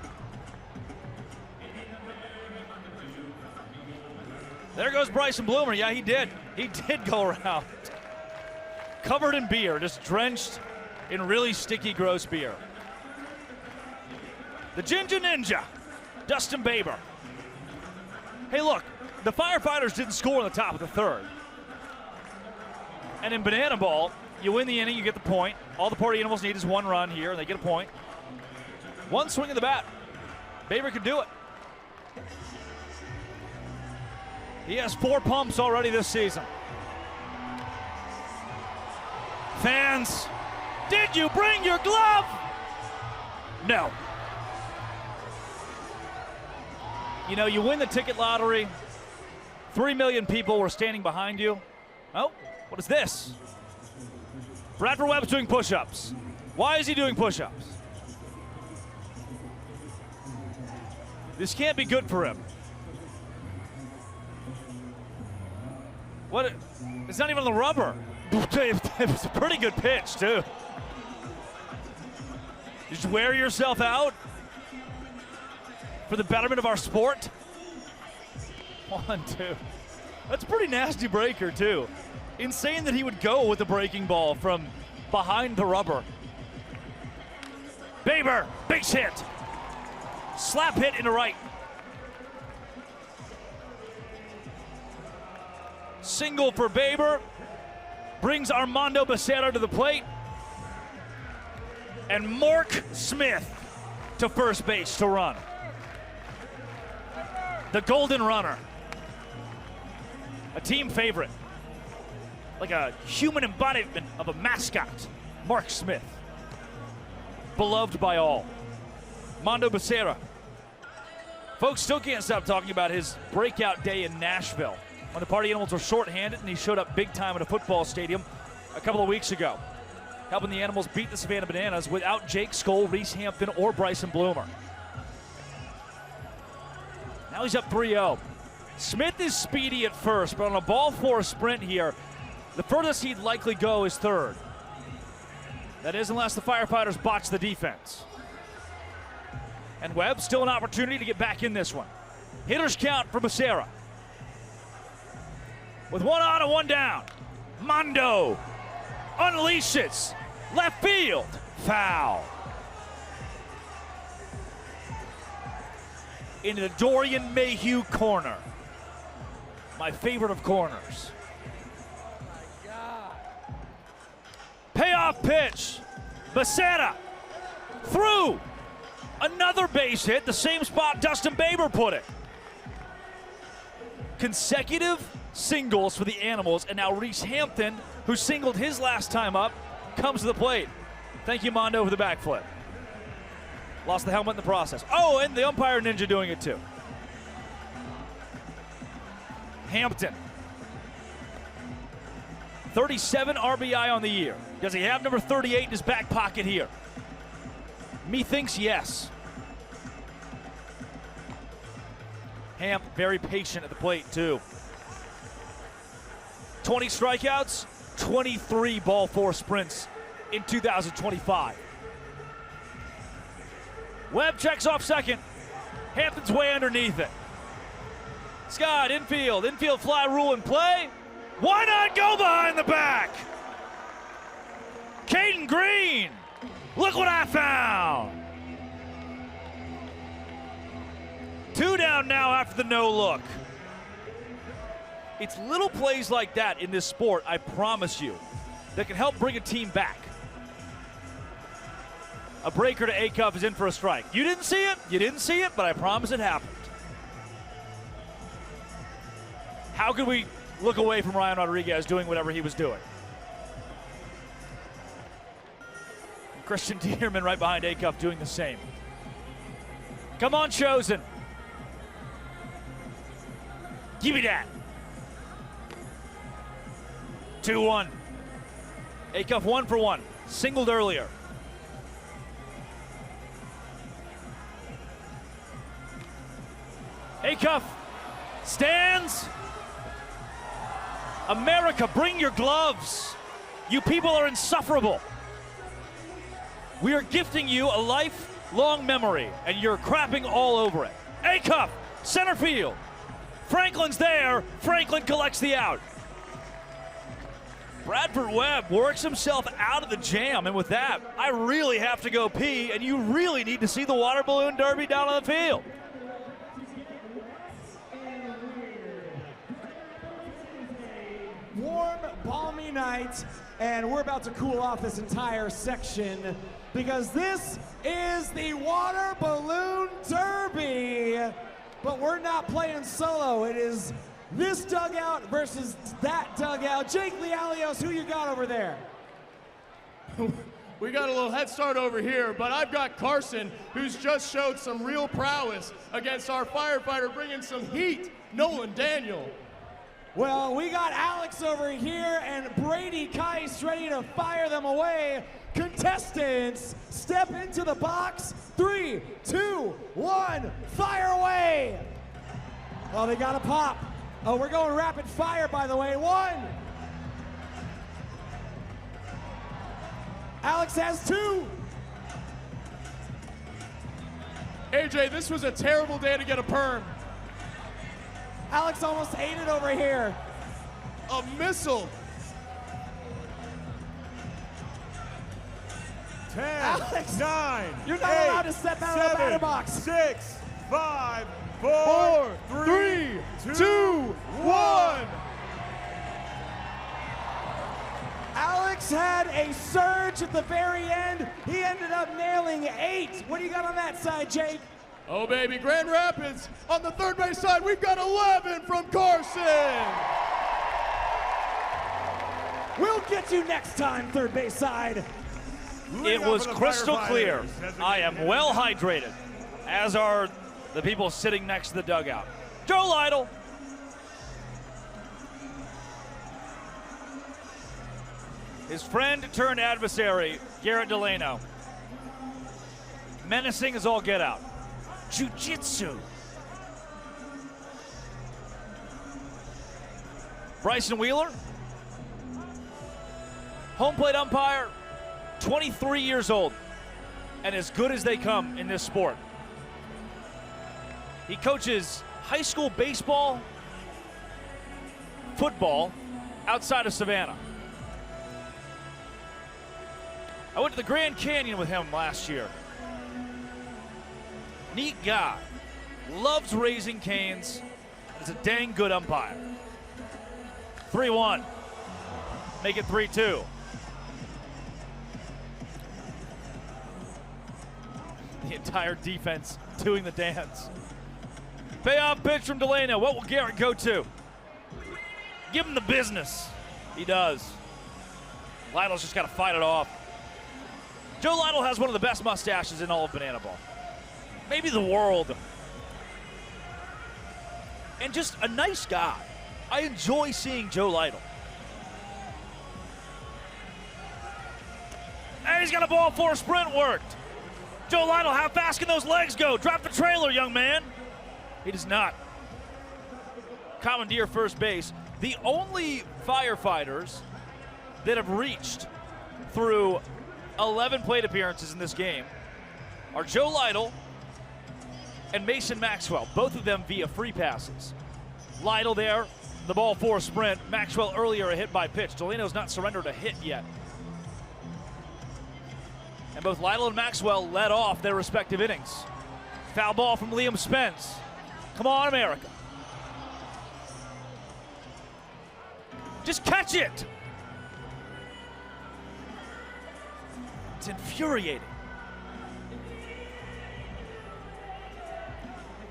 There goes Bryson Bloomer. Yeah, he did. He did go around. Covered in beer, just drenched in really sticky, gross beer. The Ginger Ninja, Dustin Baber. Hey, look, the Firefighters didn't score in the top of the third. And in bananaball, you win the inning, you get the point. All the party animals need is one run here, and they get a point. One swing of the bat. Baber can do it. He has 4 pumps already this season. Fans, did you bring your glove? No. You know, you win the ticket lottery. 3 million people were standing behind you. Oh, what is this? Bradford Webb's doing push-ups. Why is he doing push-ups? This can't be good for him. What? It's not even on the rubber. It's a pretty good pitch, too. You just wear yourself out for the betterment of our sport. 1-2. That's a pretty nasty breaker, too. Insane that he would go with the breaking ball from behind the rubber. Baber, base hit. Slap hit into right. Single for Baber. Brings Armando Becerra to the plate. And Mark Smith to first base to run. The golden runner. A team favorite. Like a human embodiment of a mascot. Mark Smith. Beloved by all. Armando Becerra. Folks still can't stop talking about his breakout day in Nashville, when the party animals were shorthanded and he showed up big time at a football stadium a couple of weeks ago, helping the animals beat the Savannah Bananas without Jake Skoll, Reese Hampton, or Bryson Bloomer. Now he's up 3-0. Smith is speedy at first, but on a ball four sprint here, the furthest he'd likely go is third. That is, unless the Firefighters botch the defense. And Webb, still an opportunity to get back in this one. Hitters count for Becerra. With one on and one down, Mondo unleashes. Left field, foul. Into the Dorian Mayhew corner. My favorite of corners. Payoff pitch. Becerra through. Another base hit, the same spot Dustin Baber put it. Consecutive singles for the animals, and now Reese Hampton, who singled his last time up, comes to the plate. Thank you, Mondo, for the backflip. Lost the helmet in the process. Oh, and the umpire ninja doing it too. Hampton. 37 RBI on the year. Does he have number 38 in his back pocket here? Methinks yes. Hamp very patient at the plate too. 20 strikeouts, 23 ball four sprints in 2025. Webb checks off second. Hampton's way underneath it. Scott, infield fly rule in play. Why not go behind the back? Caden Green, look what I found. 2 down now after the no look. It's little plays like that in this sport, I promise you, that can help bring a team back. A breaker to Acuff is in for a strike. You didn't see it, but I promise it happened. How could we look away from Ryan Rodriguez doing whatever he was doing? Christian Dierman right behind Acuff doing the same. Come on, Chosen. Give me that. 2-1. Acuff 1 for 1. Singled earlier. Acuff stands. America, bring your gloves. You people are insufferable. We are gifting you a lifelong memory, and you're crapping all over it. Acuff, center field. Franklin's there. Franklin collects the out. Bradford Webb works himself out of the jam, and with that, I really have to go pee, and you really need to see the water balloon derby down on the field.
Warm, balmy night, and we're about to cool off this entire section because this is the water balloon derby. But we're not playing solo. It is this dugout versus that dugout. Jake Lialios, who you got over there?
We got a little head start over here, but I've got Carson, who's just showed some real prowess against our firefighter, bringing some heat, Nolan Daniel.
Well, we got Alex over here and Brady Keiss ready to fire them away. Contestants, step into the box. 3, 2, 1, fire away. Oh, they got a pop. Oh, we're going rapid fire, by the way. 1. Alex has 2.
AJ, this was a terrible day to get a perm.
Alex almost ate it over here.
A missile.
10,
Alex,
9,
you're not
8,
allowed to step out of the batter box.
6, 5, 4, 3, 2, 1.
Alex had a surge at the very end. He ended up nailing 8. What do you got on that side, Jake?
Oh, baby, Grand Rapids. On the third base side, we've got 11 from Carson.
We'll get you next time, third base side.
It was crystal clear. I am well hydrated, as are the people sitting next to the dugout. Joe Lytle. His friend turned adversary, Garrett Delano. Menacing as all get out. Jiu-jitsu. Bryson Wheeler, home plate umpire, 23 years old, and as good as they come in this sport. He coaches high school baseball, football, outside of Savannah. I went to the Grand Canyon with him last year. Neat guy, loves raising canes, is a dang good umpire. 3-1, make it 3-2. The entire defense doing the dance. Payoff pitch from Delano. What will Garrett go to? Give him the business. He does. Lytle's just got to fight it off. Joe Lytle has one of the best mustaches in all of bananaball. Maybe the world. And just a nice guy. I enjoy seeing Joe Lytle. And he's got a ball for a sprint worked. Joe Lytle, how fast can those legs go? Drop the trailer, young man. He does not. Commandeer first base. The only firefighters that have reached through 11 plate appearances in this game are Joe Lytle and Mason Maxwell, both of them via free passes. Lytle there, the ball for a sprint. Maxwell earlier a hit by pitch. Delano's not surrendered a hit yet. And both Lytle and Maxwell led off their respective innings. Foul ball from Liam Spence. Come on, America. Just catch it. It's infuriating.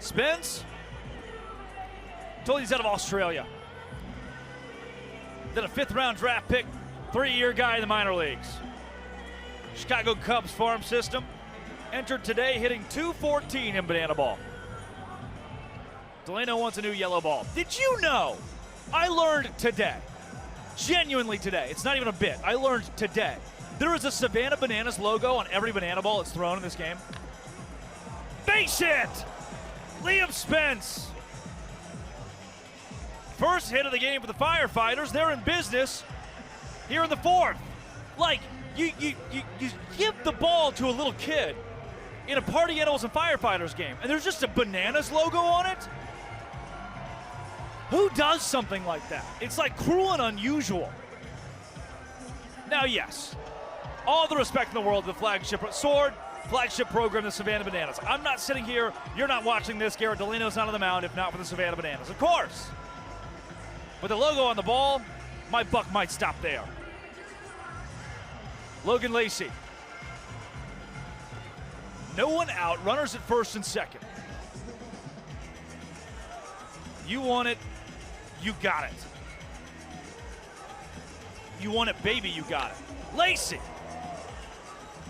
Spence. Told you he's out of Australia. Then a 5th-round draft pick, 3-year guy in the minor leagues. Chicago Cubs farm system. Entered today hitting .214 in banana ball. Delano wants a new yellow ball. Did you know? I learned today, genuinely today, it's not even a bit, I learned today, there is a Savannah Bananas logo on every banana ball that's thrown in this game. Base hit! Liam Spence. First hit of the game for the Firefighters. They're in business here in the 4th. Like, you give the ball to a little kid in a Party Animals and Firefighters game, and there's just a Bananas logo on it? Who does something like that? It's like cruel and unusual. Now, yes, all the respect in the world to the flagship program, the Savannah Bananas. I'm not sitting here, you're not watching this, Garrett Delano's not on the mound if not for the Savannah Bananas, of course. With the logo on the ball, my buck might stop there. Logan Lacey. No one out, runners at first and second. You want it, you got it. You want it, baby, you got it. Lacey.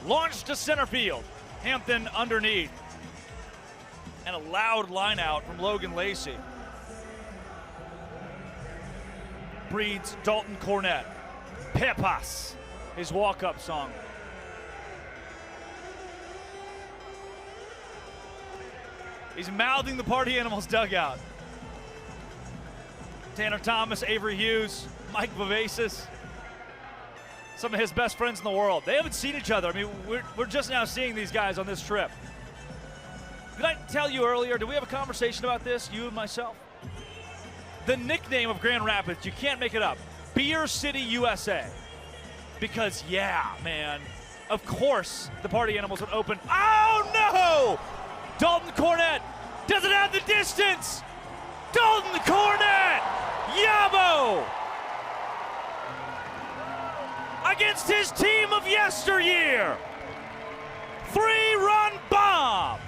Launched to center field. Hampton underneath. And a loud line out from Logan Lacey. Breeds Dalton Cornett. Pepas, his walk-up song. He's mouthing the Party Animals dugout. Tanner Thomas, Avery Hughes, Mike Vivacis. Some of his best friends in the world. They haven't seen each other. I mean, we're just now seeing these guys on this trip. Did I tell you earlier, did we have a conversation about this, you and myself? The nickname of Grand Rapids, you can't make it up. Beer City, USA. Because, yeah, man, of course the Party Animals would open. Oh, no! Dalton Cornett doesn't have the distance. Dalton Cornett, Yabo! Against his team of yesteryear. 3-run bomb.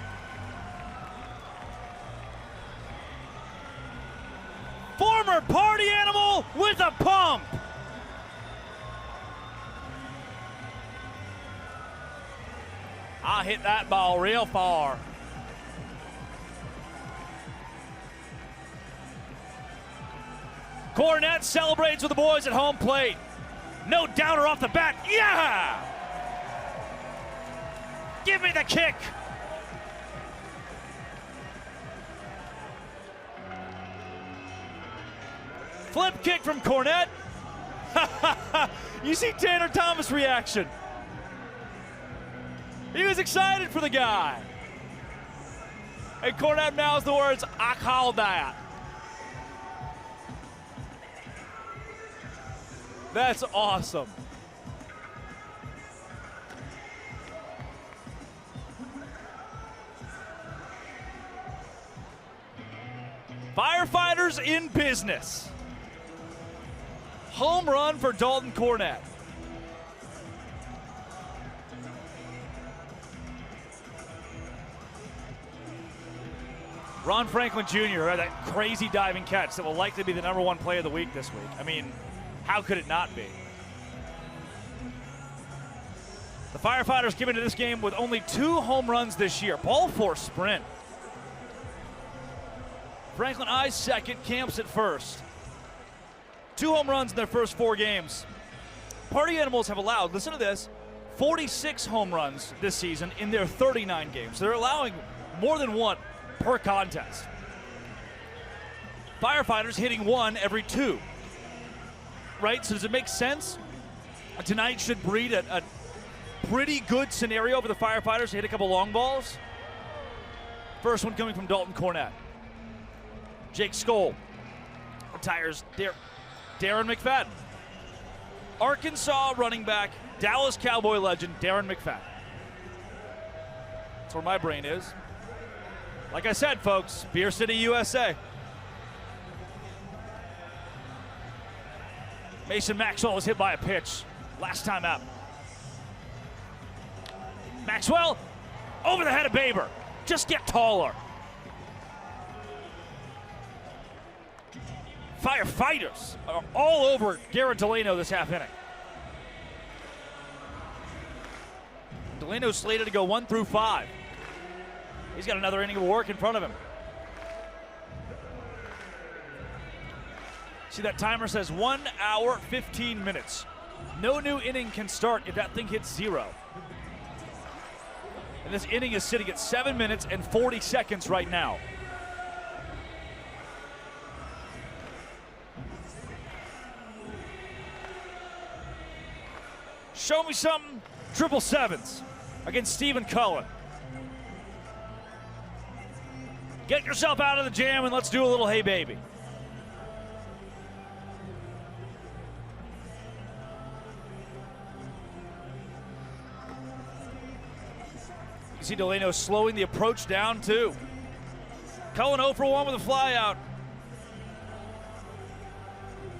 Former Party Animal with a pump. I hit that ball real far. Cornett celebrates with the boys at home plate. No downer off the bat. Yeah! Give me the kick. Flip kick from Cornett. You see Tanner Thomas' reaction. He was excited for the guy. And Cornett mouths the words, I called that. That's awesome. Firefighters in business. Home run for Dalton Cornett. Ron Franklin Jr., that crazy diving catch that will likely be the #1 play of the week this week. I mean, how could it not be? The Firefighters came into this game with only 2 home runs this year. Ball 4 sprint. Franklin eyes second, camps at first. 2 home runs in their first 4 games. Party Animals have allowed, listen to this, 46 home runs this season in their 39 games. So they're allowing more than 1 per contest. Firefighters hitting 1 every 2. Right, so does it make sense? Tonight should breed a pretty good scenario for the Firefighters to hit a couple long balls. First one coming from Dalton Cornett. Jake Skoll retires Darren McFadden. Arkansas running back, Dallas Cowboy legend, Darren McFadden. That's where my brain is. Like I said, folks, Beer City, USA. Mason Maxwell was hit by a pitch last time out. Maxwell over the head of Baber. Just get taller. Firefighters are all over Garrett Delano this half inning. Delano's slated to go 1 through 5. He's got another inning of work in front of him. See, that timer says 1 hour, 15 minutes. No new inning can start if that thing hits 0. And this inning is sitting at 7 minutes and 40 seconds right now. Show me something, 777s against Stephen Cullen. Get yourself out of the jam and let's do a little hey baby. You see Delano slowing the approach down too. Cullen 0 for 1 with a fly out.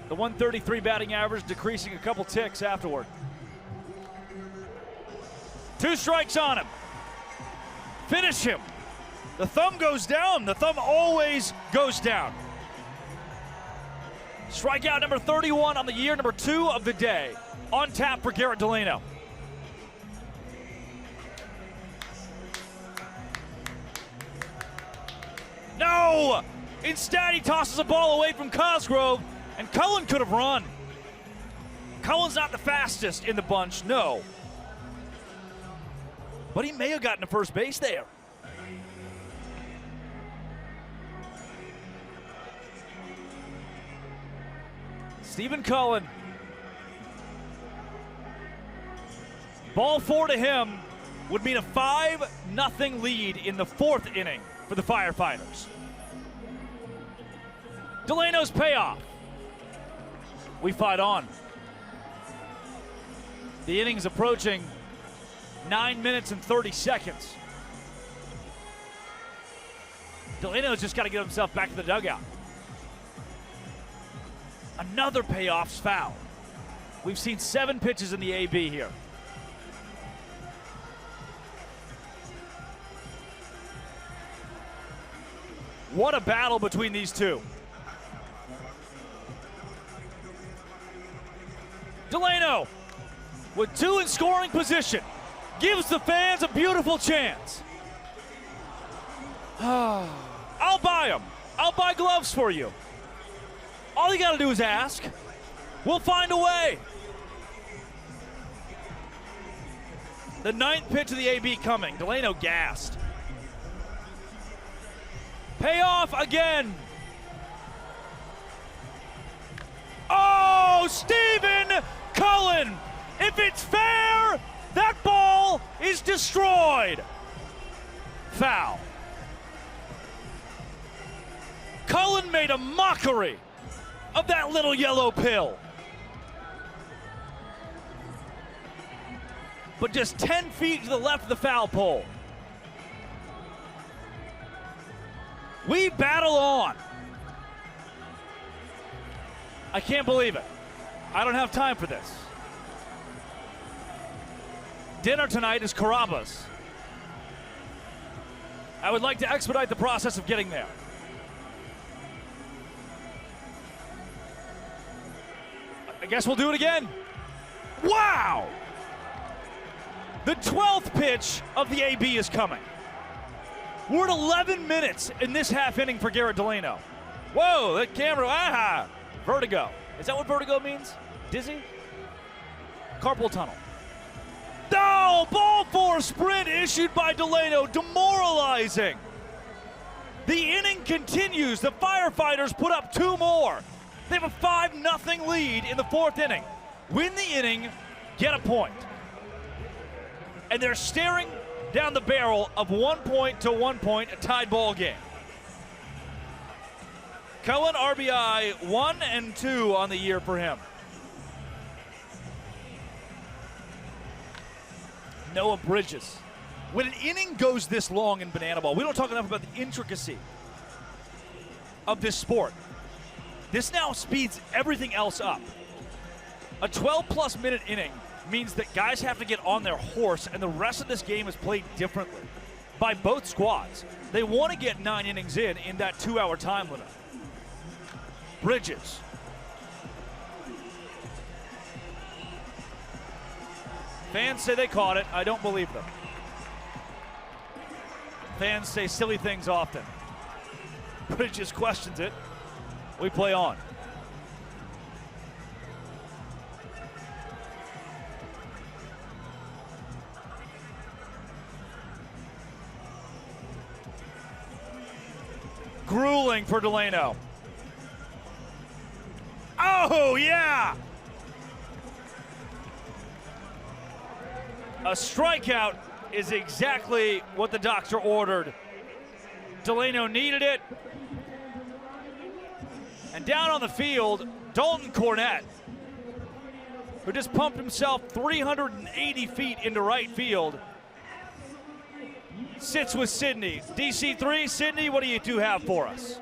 The 133 batting average decreasing a couple ticks afterward. 2 strikes on him. Finish him. The thumb goes down. The thumb always goes down. Strikeout number 31 on the year, number 2 of the day. On tap for Garrett Delano. No! Instead, he tosses a ball away from Cosgrove, and Cullen could have run. Cullen's not the fastest in the bunch, no. But he may have gotten to first base there. Stephen Cullen. Ball 4 to him would mean a 5-0 lead in the 4th inning for the Firefighters. Delano's payoff. We fight on. The inning's approaching 9 minutes and 30 seconds. Delano's just got to get himself back to the dugout. Another payoff's foul. We've seen 7 pitches in the AB here. What a battle between these two. Delano, with 2 in scoring position, gives the fans a beautiful chance. I'll buy them. I'll buy gloves for you. All you gotta do is ask. We'll find a way. The 9th pitch of the AB coming. Delano gassed. Payoff again. Oh, Stephen Cullen. If it's fair, that ball is destroyed. Foul. Cullen made a mockery of that little yellow pill. But just 10 feet to the left of the foul pole. We battle on. I can't believe it. I don't have time for this. Dinner tonight is Carrabba's. I would like to expedite the process of getting there. I guess we'll do it again. Wow! The 12th pitch of the AB is coming. We're at 11 minutes in this half inning for Garrett Delano. Whoa, that camera, vertigo. Is that what vertigo means? Dizzy? Carpal tunnel. No, ball 4 sprint issued by Delano, demoralizing. The inning continues. The Firefighters put up 2 more. They have a 5-0 lead in the 4th inning. Win the inning, get a point. And they're staring down the barrel of 1 point to 1 point, a tied ball game. Cullen RBI 1 and 2 on the year for him. Noah Bridges. When an inning goes this long in bananaball, we don't talk enough about the intricacy of this sport. This now speeds everything else up. A 12-plus minute inning means that guys have to get on their horse, and the rest of this game is played differently by both squads. They want to get 9 innings in that 2-hour time limit. Bridges. Fans say they caught it. I don't believe them. Fans say silly things often. Bridges questions it. We play on. Grueling for Delano. Oh, yeah! A strikeout is exactly what the doctor ordered. Delano needed it. And down on the field, Dalton Cornett, who just pumped himself 380 feet into right field, sits with Sydney. DC3, Sydney, what do you two have for us?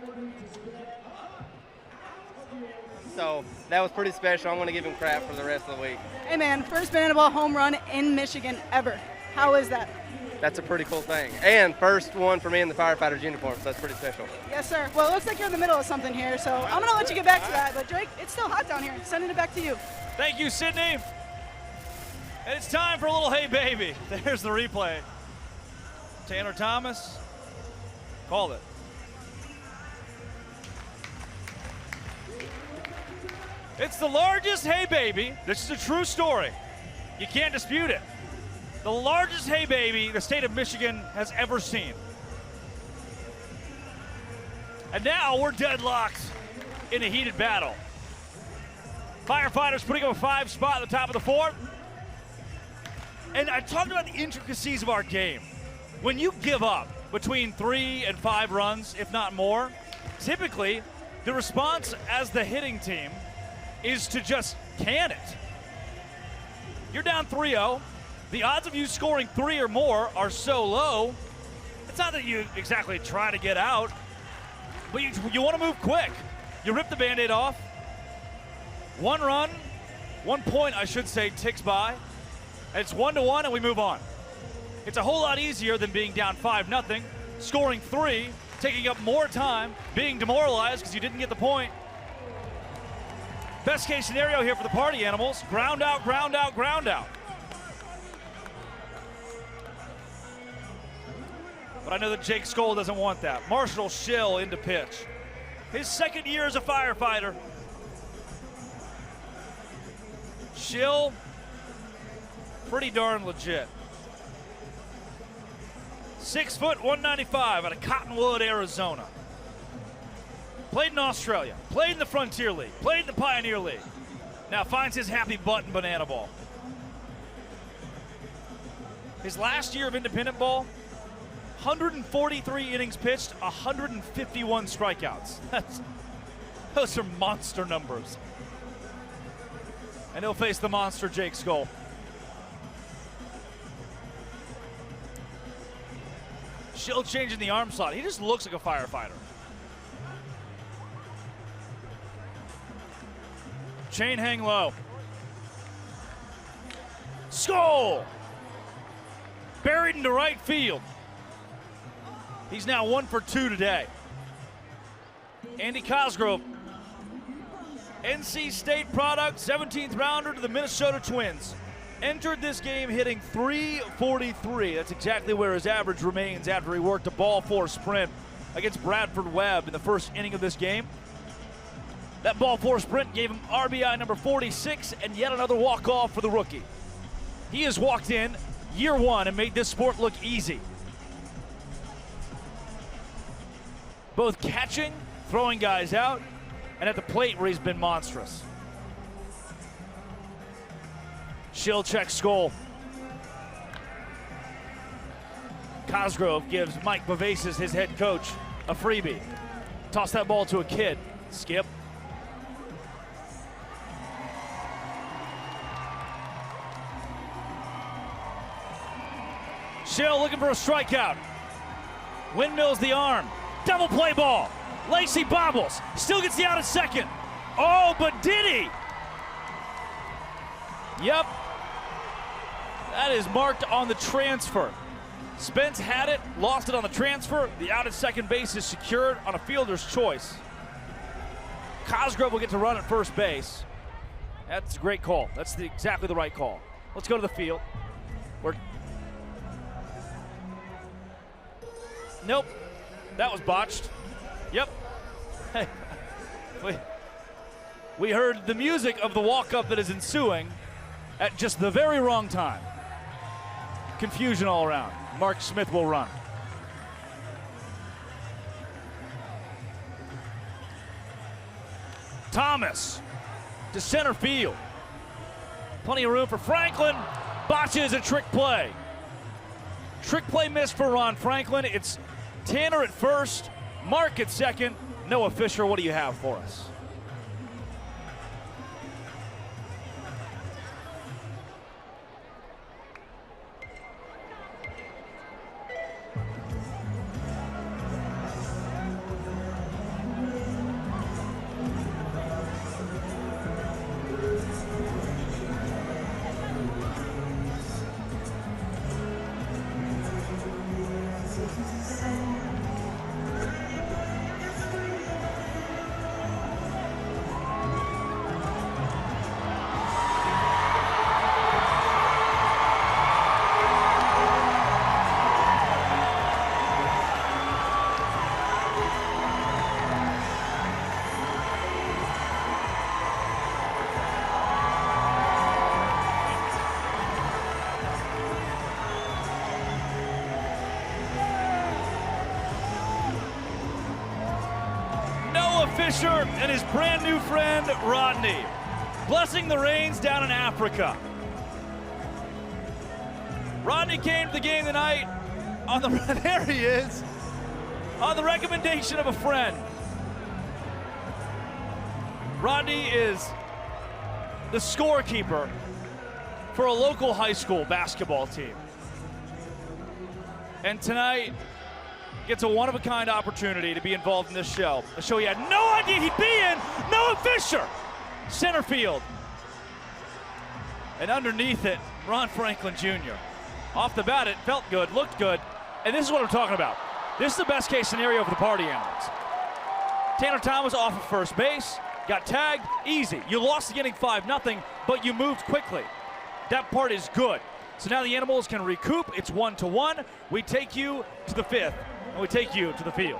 So that was pretty special. I'm going to give him crap for the rest of the week.
Hey man, first bananaball home run in Michigan ever. How is that?
That's a pretty cool thing. And first one for me in the Firefighters uniform, so that's pretty special.
Yes, sir. Well, it looks like you're in the middle of something here, so I'm going to let you get back to that. But Drake, it's still hot down here. Sending it back to you.
Thank you, Sydney. And it's time for a little hey baby. There's the replay. Tanner Thomas called it. It's the largest hay baby. This is a true story. You can't dispute it. The largest hay baby the state of Michigan has ever seen. And now we're deadlocked in a heated battle. Firefighters putting up a 5 spot at the top of the 4th. And I talked about the intricacies of our game. When you give up between 3 and 5 runs, if not more, typically the response as the hitting team is to just can it. You're down 3-0. The odds of you scoring 3 or more are so low. It's not that you exactly try to get out, but you want to move quick. You rip the Band-Aid off. 1 run, 1 point, I should say, ticks by. And it's 1-1, and we move on. It's a whole lot easier than being down 5-0, scoring 3, taking up more time, being demoralized because you didn't get the point. Best case scenario here for the party animals, ground out, ground out, ground out. But I know that Jake Skoll doesn't want that. Marshall Schill into pitch. His 2nd year as a firefighter. Schill, pretty darn legit. 6 foot, 195 out of Cottonwood, Arizona. Played in Australia, played in the Frontier League, played in the Pioneer League. Now finds his happy butt in bananaball. His last year of independent ball, 143 innings pitched, 151 strikeouts. Those are monster numbers. And he'll face the monster Jake Skoll. Schill changing the arm slot. He just looks like a firefighter. Chain hang low. Skoll! Buried into right field. He's now 1 for 2 today. Andy Cosgrove, NC State product, 17th rounder to the Minnesota Twins. Entered this game hitting .343. That's exactly where his average remains after he worked a ball 4 sprint against Bradford Webb in the first inning of this game. That ball 4 sprint gave him RBI number 46 and yet another walk-off for the rookie. He has walked in year 1 and made this sport look easy. Both catching, throwing guys out, and at the plate where he's been monstrous. Schill checks Skoll. Cosgrove gives Mike Bavasis, his head coach, a freebie. Toss that ball to a kid. Skip. Schill looking for a strikeout. Windmills the arm. Double play ball. Lacey bobbles. Still gets the out at second. Oh, but did he? Yep. That is marked on the transfer. Spence had it, lost it on the transfer. The out at second base is secured on a fielder's choice. Cosgrove will get to run at first base. That's a great call. That's exactly the right call. Let's go to the field. Nope, that was botched. Yep. Hey, we heard the music of the walk-up that is ensuing at just the very wrong time. Confusion all around. Mark Smith will run. Thomas to center field. Plenty of room for Franklin. Botches a trick play. Trick play miss for Ron Franklin. It's Tanner at first, Mark at second. Noah Fisher, what do you have for us? Fisher and his brand new friend Rodney, blessing the rains down in Africa. Rodney came to the game tonight on the there he is, on the recommendation of a friend. Rodney is the scorekeeper for a local high school basketball team. And tonight, gets a one-of-a-kind opportunity to be involved in this show. A show he had no idea he'd be in. Noah Fisher, center field. And underneath it, Ron Franklin Jr. Off the bat, it felt good, looked good. And this is what I'm talking about. This is the best case scenario for the party animals. Tanner Thomas off of first base, got tagged, easy. You lost the inning 5-0, but you moved quickly. That part is good. So now the animals can recoup. It's 1-1. We take you to the fifth. And we take you to the field.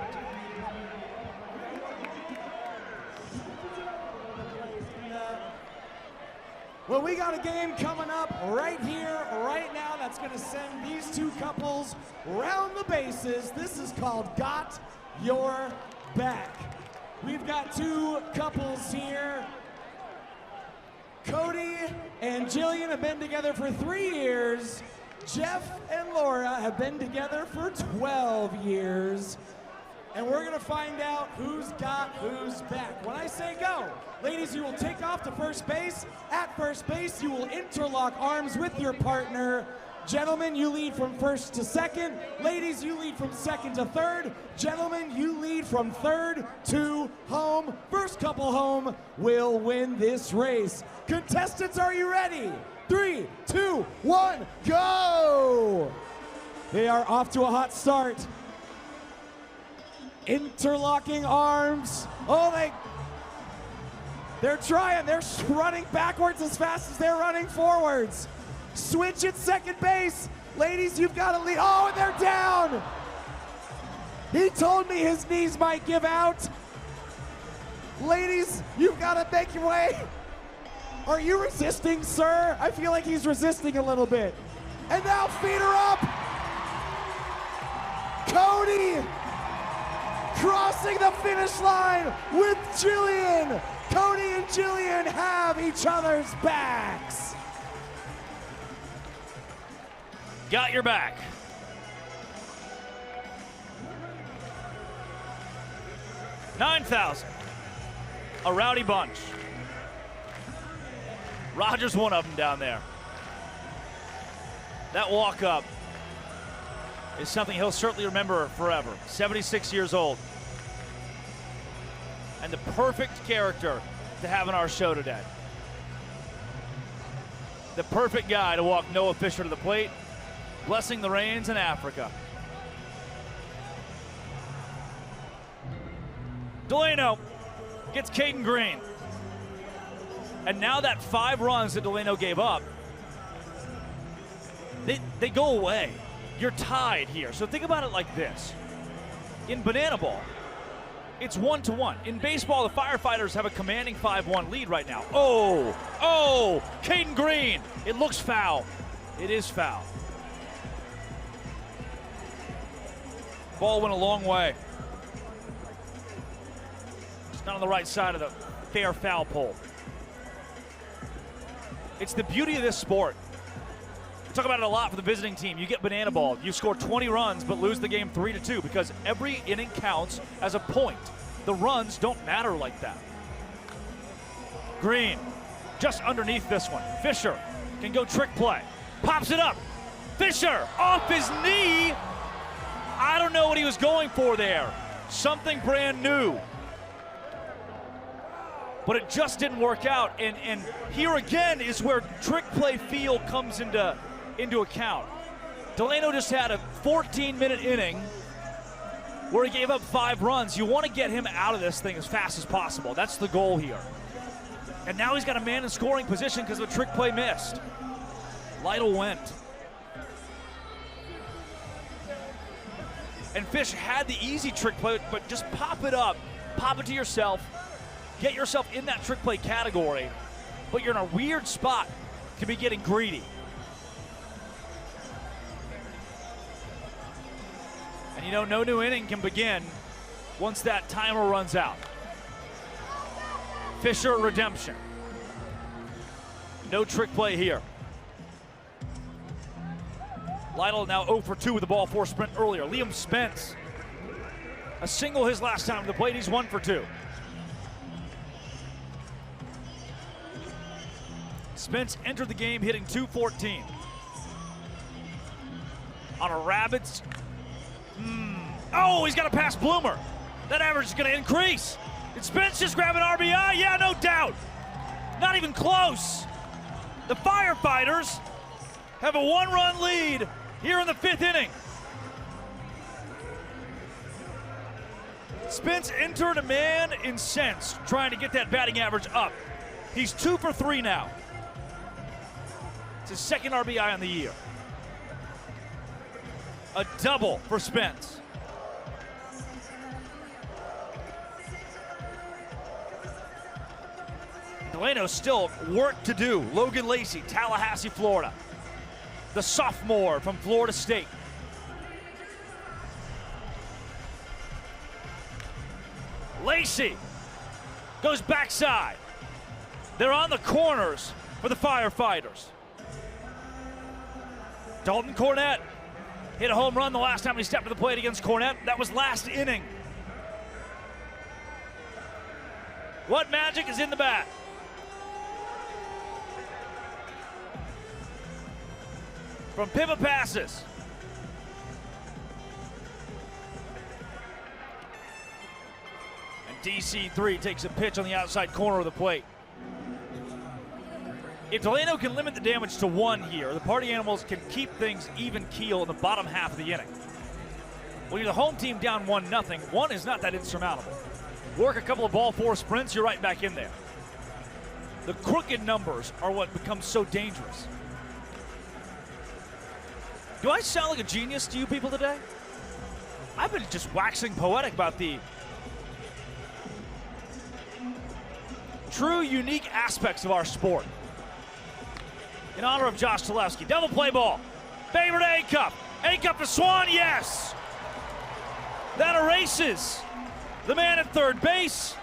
Well, we got a game coming up right here, right now, that's going to send these two couples round the bases. This is called Got Your Back. We've got two couples here. Cody and Jillian have been together for 3 years. Jeff and Laura have been together for 12 years. And we're gonna find out who's got who's back. When I say go, ladies, you will take off to first base. At first base, you will interlock arms with your partner. Gentlemen, you lead from first to second. Ladies, you lead from second to third. Gentlemen, you lead from third to home. First couple home will win this race. Contestants, are you ready? 3, 2, 1, go! They are off to a hot start. Interlocking arms. Oh, they're trying. They're running backwards as fast as they're running forwards. Switch at second base. Ladies, you've got to lead. Oh, and they're down. He told me his knees might give out. Ladies, you've got to make your way. Are you resisting, sir? I feel like he's resisting a little bit. And now feet are up. Cody crossing the finish line with Jillian. Cody and Jillian have each other's backs.
Got your back. $9,000. A rowdy bunch. Roger's one of them down there. That walk up is something he'll certainly remember forever. 76 years old. And the perfect character to have in our show today. The perfect guy to walk Noah Fisher to the plate, blessing the rains in Africa. Delano gets Caden Green. And now that 5 runs that Delano gave up, they go away. You're tied here. So think about it like this. In bananaball, it's 1-1. In baseball, the Firefighters have a commanding 5-1 lead right now. Oh, Caden Green. It looks foul. It is foul. Ball went a long way. Just not on the right side of the fair foul pole. It's the beauty of this sport. We talk about it a lot for the visiting team. You get bananaball. You score 20 runs but lose the game 3-2 because every inning counts as a point. The runs don't matter like that. Green just underneath this one. Fisher can go trick play. Pops it up. Fisher off his knee. I don't know what he was going for there. Something brand new. But it just didn't work out. And here again is where trick play feel comes into account. Delano just had a 14-minute inning where he gave up 5 runs. You want to get him out of this thing as fast as possible. That's the goal here. And now he's got a man in scoring position because of a trick play missed. Lytle went. And Fish had the easy trick play, but just pop it up, pop it to yourself, get yourself in that trick play category, but you're in a weird spot to be getting greedy. And you know, no new inning can begin once that timer runs out. Fisher redemption. No trick play here. Lytle now 0 for 2 with the ball 4 sprint earlier. Liam Spence, a single his last time to the plate. He's 1 for 2. Spence entered the game hitting .214. On a Rabbits. Oh, he's got to pass Bloomer. That average is going to increase. Did Spence just grab an RBI? Yeah, no doubt. Not even close. The Firefighters have a 1-run lead here in the 5th inning. Spence entered a man incensed, trying to get that batting average up. He's 2 for 3 now. It's his 2nd RBI on the year. A double for Spence. Delano still work to do. Logan Lacey, Tallahassee, Florida. The sophomore from Florida State. Lacey goes backside. They're on the corners for the Firefighters. Dalton Cornett hit a home run the last time he stepped to the plate against Cornett. That was last inning. What magic is in the bat? From pivot passes. And DC3 takes a pitch on the outside corner of the plate. If Delano can limit the damage to 1 here, the Party Animals can keep things even keel in the bottom half of the inning. When you're the home team down 1-0, 1 is not that insurmountable. Work a couple of ball 4 sprints, you're right back in there. The crooked numbers are what becomes so dangerous. Do I sound like a genius to you people today? I've been just waxing poetic about the true unique aspects of our sport. In honor of Josh Talevsky, double play ball. Favored A-Cup. A-Cup to Swan, yes. That erases the man at third base.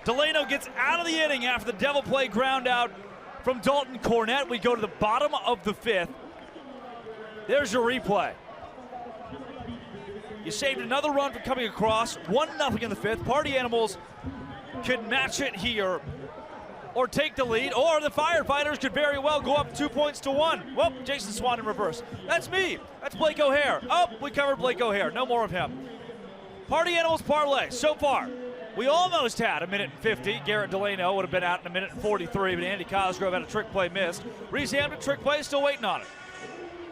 Delano gets out of the inning after the double play ground out from Dalton Cornett. We go to the bottom of the 5th. There's your replay. You saved another run from coming across. 1-0 in the 5th. Party Animals could match it here or take the lead, or the Firefighters could very well go up 2 points to 1. Well, Jason Swan in reverse. That's me. That's Blake O'Hare. Oh, we covered Blake O'Hare. No more of him. Party Animals parlay. So far, we almost had 1:50. Garrett Delano would have been out in 1:43, but Andy Cosgrove had a trick play missed. Reese Hampton, trick play, still waiting on it.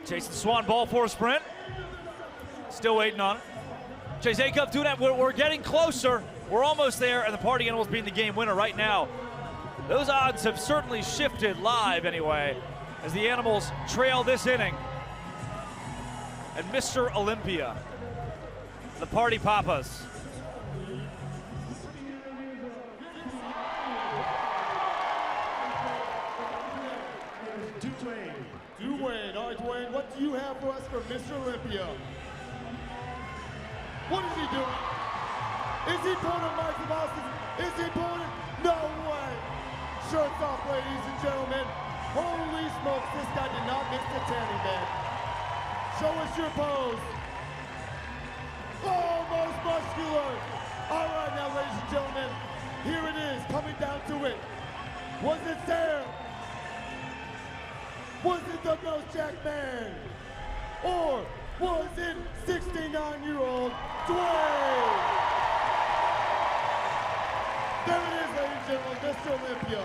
Jason Swan, ball 4 sprint. Still waiting on it. Chase A-Cup doing that. We're getting closer. We're almost there, and the Party Animals being the game winner right now. Those odds have certainly shifted live anyway, as the Animals trail this inning. And Mr. Olympia, the Party Papas.
Dwayne, all right, Dwayne, what do you have for us for Mr. Olympia? What is he doing? Is he pulling a Mike Boston? Is he pulling it? No way! Shirts off, ladies and gentlemen. Holy smokes, this guy did not miss the tanning bed. Show us your pose. Oh, most muscular. All right, now, ladies and gentlemen, here it is, coming down to it. Was it there? Was it the Ghost Jack Man? Or was it 69-year-old Dwayne? There it is, ladies and gentlemen, Mr. Olympia.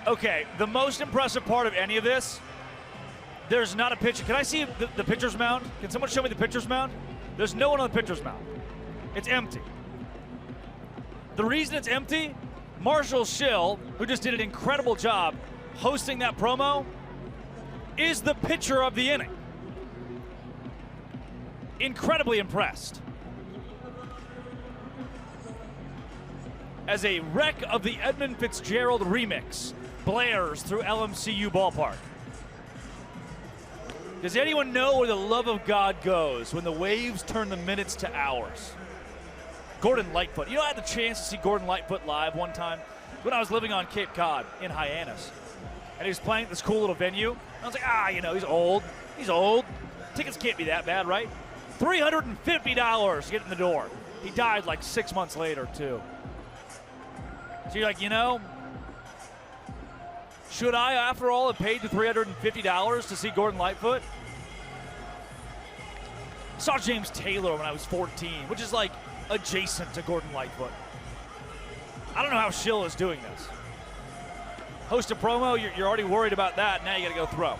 Okay, the most impressive part of any of this, there's not a pitcher. Can I see the pitcher's mound? Can someone show me the pitcher's mound? There's no one on the pitcher's mound. It's empty. The reason it's empty, Marshall Schill, who just did an incredible job hosting that promo, is the pitcher of the inning. Incredibly impressed. As a wreck of the Edmund Fitzgerald remix blares through LMCU Ballpark. Does anyone know where the love of God goes when the waves turn the minutes to hours? Gordon Lightfoot. You know, I had the chance to see Gordon Lightfoot live one time when I was living on Cape Cod in Hyannis. And he was playing at this cool little venue. I was like, you know, he's old. He's old. Tickets can't be that bad, right? $350 to get in the door. He died like 6 months later, too. So you're like, you know, should I, after all, have paid the $350 to see Gordon Lightfoot? I saw James Taylor when I was 14, which is like adjacent to Gordon Lightfoot. I don't know how Schill is doing this. Host a promo, you're already worried about that. Now you got to go throw.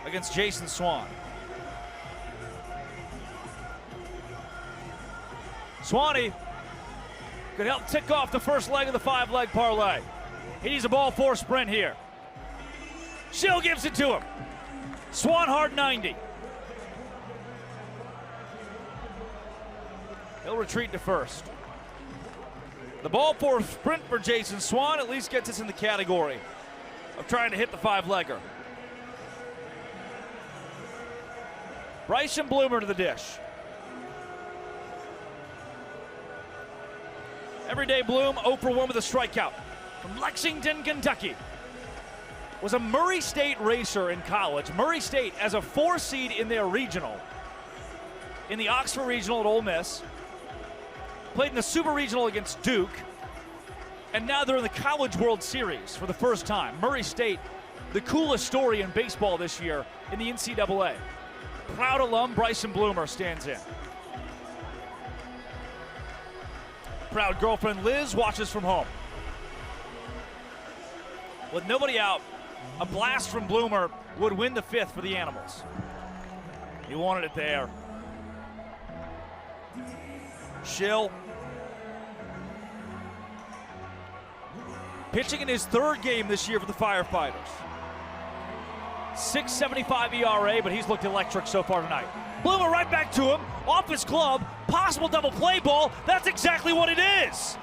Against Jason Swan. Swanee could help tick off the first leg of the 5-leg parlay. He needs a ball 4 sprint here. Schill gives it to him. Swan hard 90. He'll retreat to first. The ball 4 sprint for Jason Swan at least gets us in the category of trying to hit the 5-legger. Bryson Bloomer to the dish. Everyday Bloom 0 for 1 with a strikeout from Lexington, Kentucky. Was a Murray State racer in college. Murray State as a 4 seed in their regional. In the Oxford Regional at Ole Miss. Played in the Super Regional against Duke. And now they're in the College World Series for the first time. Murray State, the coolest story in baseball this year in the NCAA. Proud alum Bryson Bloomer stands in. Proud girlfriend Liz watches from home. With nobody out, a blast from Bloomer would win the 5th for the Animals. He wanted it there. Schill. Pitching in his 3rd game this year for the Firefighters. 6.75 ERA, but he's looked electric so far tonight. Bloomer right back to him, off his glove, possible double play ball. That's exactly what it is.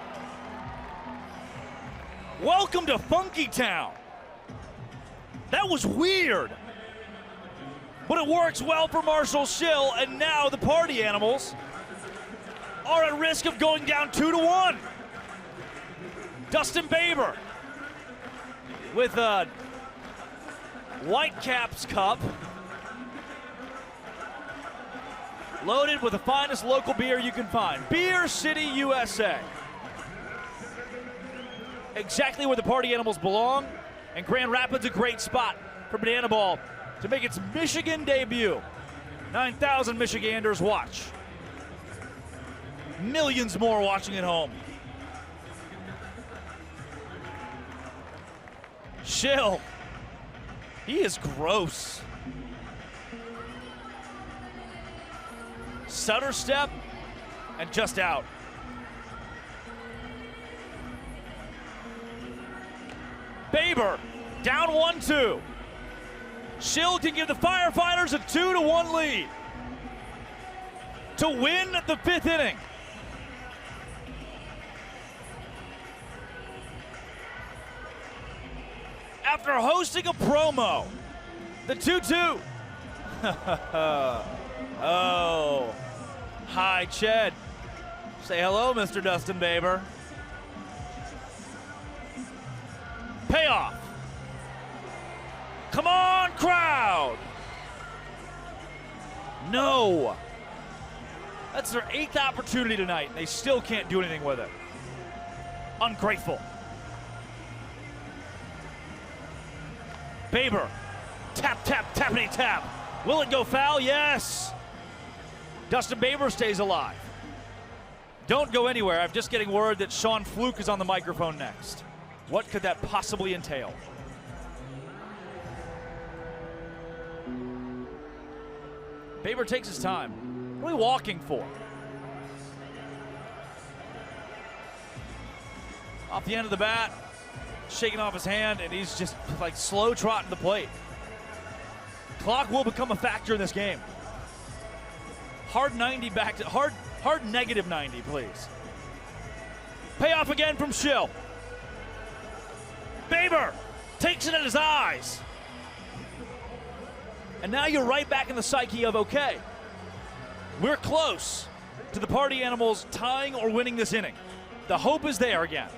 Welcome to Funky Town. That was weird. But it works well for Marshall Schill, and now the Party Animals are at risk of going down 2-1. Dustin Baber with a Whitecaps cup loaded with the finest local beer you can find. Beer City, USA. Exactly where the Party Animals belong, and Grand Rapids a great spot for Bananaball to make its Michigan debut. 9,000 Michiganders watch. Millions more watching at home. Schill. He is gross. Stutter step and just out. Baber down 1-2. Schill can give the Firefighters a 2-1 lead to win the 5th inning. After hosting a promo, the 2-2. Oh, hi, Ched. Say hello, Mr. Dustin Baber. Payoff. Come on, crowd. No. That's their 8th opportunity tonight, and they still can't do anything with it. Ungrateful. Baber. Tap, tap, tappity, tap. Will it go foul? Yes. Dustin Baber stays alive. Don't go anywhere. I'm just getting word that Sean Fluke is on the microphone next. What could that possibly entail? Baber takes his time. What are we walking for? Off the end of the bat, shaking off his hand, and he's just like slow trotting the plate. Clock will become a factor in this game. Hard 90 back to hard negative 90, please. Payoff again from Schill. Baber takes it at his eyes. And now you're right back in the psyche of, okay, we're close to the Party Animals tying or winning this inning. The hope is there again.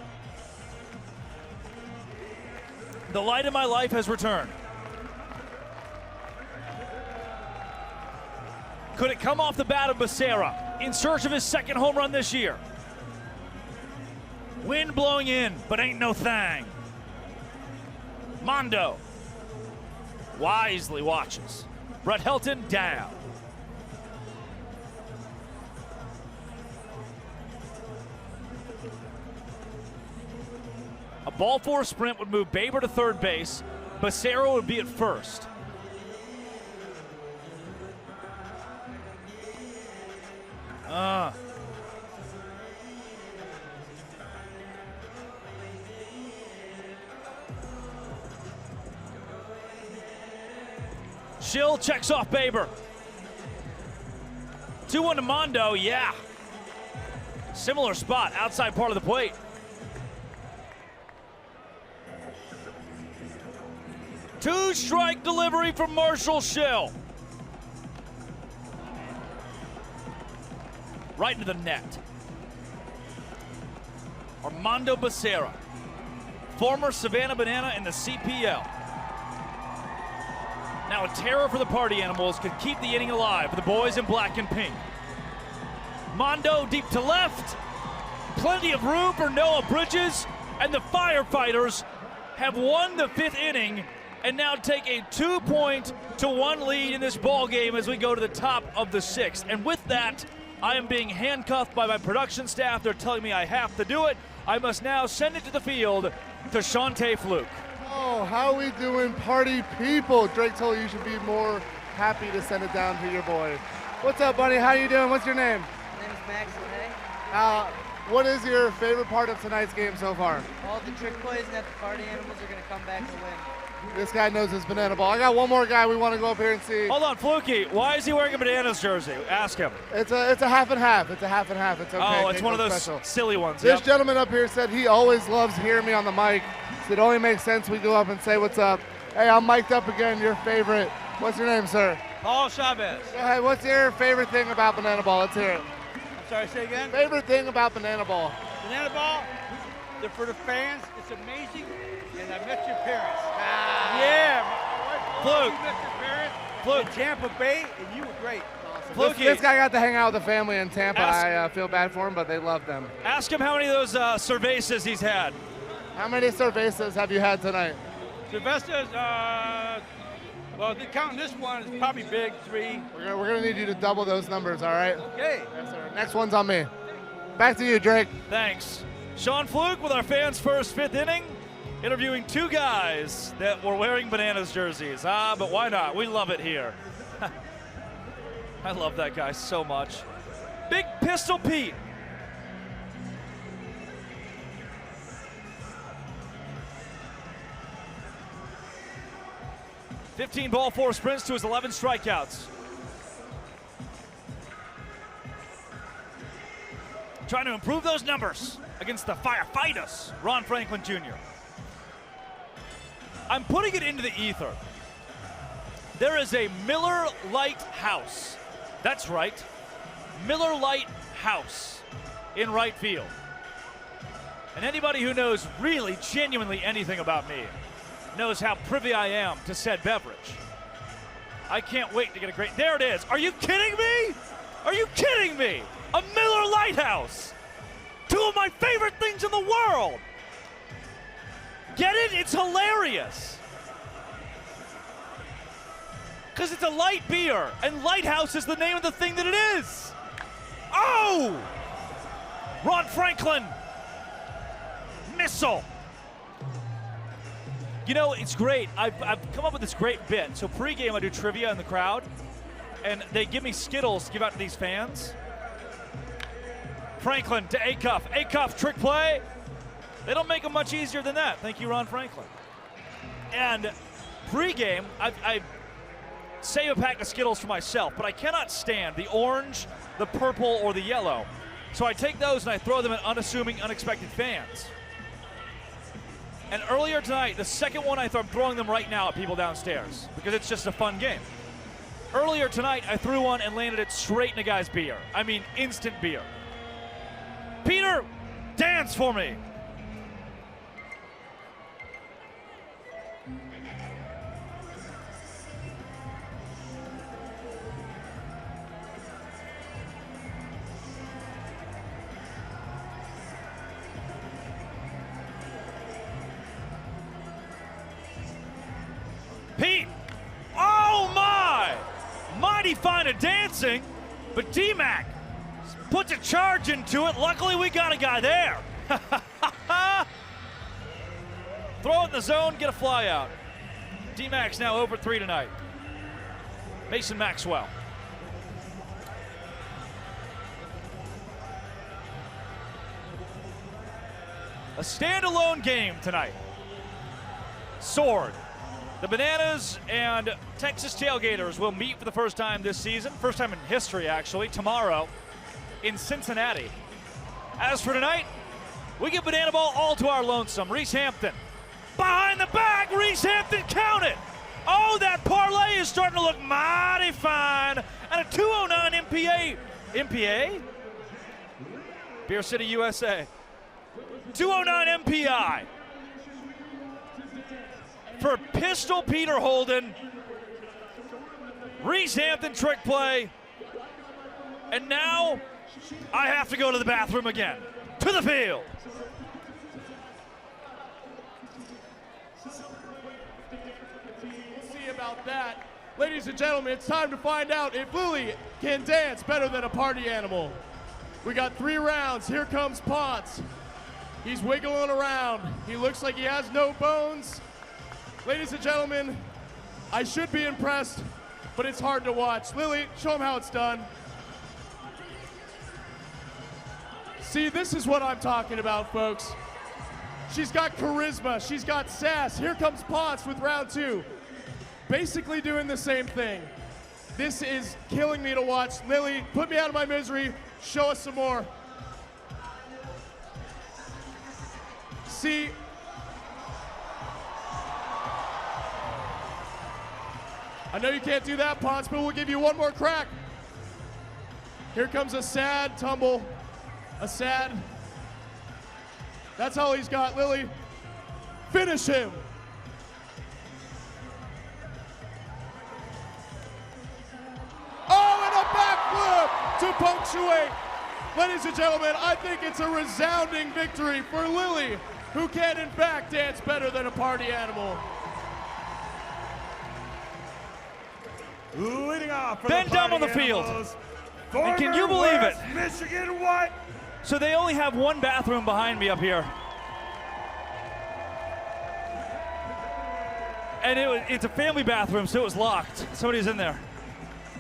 The light of my life has returned. Could it come off the bat of Becerra in search of his 2nd home run this year? Wind blowing in, but ain't no thing. Mondo wisely watches. Brett Helton down. A ball four sprint would move Baber to third base. Becerra would be at first. Schill checks off Baber. 2-1 to Mondo, yeah. Similar spot, outside part of the plate. Two-strike delivery from Marshall Schill. Right into the net. Armando Becerra, former Savannah Banana in the CPL. Now a terror for the Party Animals, could keep the inning alive for the boys in black and pink. Mondo deep to left. Plenty of room for Noah Bridges, and the Firefighters have won the 5th inning and now take a 2-1 lead in this ball game as we go to the top of the 6th. And with that, I am being handcuffed by my production staff. They're telling me I have to do it. I must now send it to the field to Shante Fluke.
Oh, how are we doing, party people? Drake told you should be more happy to send it down to your boy. What's up, buddy? How you doing? What's your name?
My name is Max today.
What is your favorite part of tonight's game so far?
All the trick plays and that the Party Animals are going to come back to win.
This guy knows his banana ball. I got one more guy we want to go up here and see.
Hold on, Fluky. Why is he wearing a Bananas jersey? Ask him.
It's a half and half. It's a half and half. It's okay.
Oh, it's one of those
special.
silly ones.
This gentleman up here said he always loves hearing me on the mic. So it only makes sense we go up and say what's up. Hey, I'm mic'd up again. Your favorite. What's your name, sir?
Paul Chavez.
Go ahead. What's your favorite thing about banana ball? Let's hear it.
I'm sorry, say again?
Favorite thing about banana ball?
Banana ball, for the fans, it's amazing. And I met your parents. Yeah.
Fluke.
You met your parents
Fluke.
in Tampa Bay, and you were great.
Awesome. This guy got to hang out with the family in Tampa. I feel bad for him, but they love them.
Ask him how many of those cervezas he's had.
How many cervezas have you had tonight?
Cervezas, well, counting this one is probably big, 3.
We're gonna need you to double those numbers, all right?
Okay.
Yes, sir. Next one's on me. Back to you, Drake.
Thanks. Sean Fluke with our fans' first 5th inning, interviewing 2 guys that were wearing Bananas jerseys. But why not? We love it here. I love that guy so much. Big Pistol Pete. $15 ball, 4 sprints to his 11 strikeouts. Trying to improve those numbers against the Firefighters, Ron Franklin Jr. I'm putting it into the ether. There is a Miller Lite house. That's right, Miller Lite house in right field. And anybody who knows really genuinely anything about me knows how privy I am to said beverage. I can't wait to get a great, there it is. Are you kidding me? Are you kidding me? A Miller Lite house. 2 of my favorite things in the world. Get it? It's hilarious. Because it's a light beer, and Lighthouse is the name of the thing that it is. Oh! Ron Franklin. Missile. You know, it's great. I've come up with this great bit. So pregame, I do trivia in the crowd, and they give me Skittles to give out to these fans. Franklin to Acuff. Acuff, trick play. They don't make it much easier than that. Thank you, Ron Franklin. And pregame, I save a pack of Skittles for myself, but I cannot stand the orange, the purple, or the yellow. So I take those and I throw them at unassuming, unexpected fans. And earlier tonight, the second one I'm throwing them right now at people downstairs because it's just a fun game. Earlier tonight, I threw one and landed it straight in a guy's beer. I mean, instant beer. Peter, dance for me. Pete, oh my! Mighty fine of dancing, but D-Mac puts a charge into it. Luckily, we got a guy there. Throw it in the zone, get a fly out. D-Mac's now over 3 tonight. Mason Maxwell. A standalone game tonight. Sword. The Bananas and Texas Tailgaters will meet for the first time this season, first time in history actually, tomorrow in Cincinnati. As for tonight, we give Bananaball all to our lonesome, Reese Hampton. Behind the back, Reese Hampton, count it! Oh, that parlay is starting to look mighty fine. And a 209 MPA. MPA? Beer City, USA. 209 MPI. For Pistol Peter Holden, Reese Hampton trick play, and now I have to go to the bathroom again. To the field.
See about that. Ladies and gentlemen, it's time to find out if Lily can dance better than a party animal. We got 3 rounds. Here comes Ponce. He's wiggling around. He looks like he has no bones. Ladies and gentlemen, I should be impressed, but it's hard to watch. Lily, show them how it's done. See, this is what I'm talking about, folks. She's got charisma, she's got sass. Here comes Ponce with round 2. Basically doing the same thing. This is killing me to watch. Lily, put me out of my misery. Show us some more. See, I know you can't do that, Ponce, but we'll give you one more crack. Here comes a sad tumble. A sad. That's all he's got, Lily. Finish him. Oh, and a backflip to punctuate. Ladies and gentlemen, I think it's a resounding victory for Lily, who can in fact dance better than a party animal.
Leading off for
Ben Dumb on the field. And can you believe it?
Michigan what?
So they only have one bathroom behind me up here. And it's a family bathroom, so it was locked. Somebody's in there.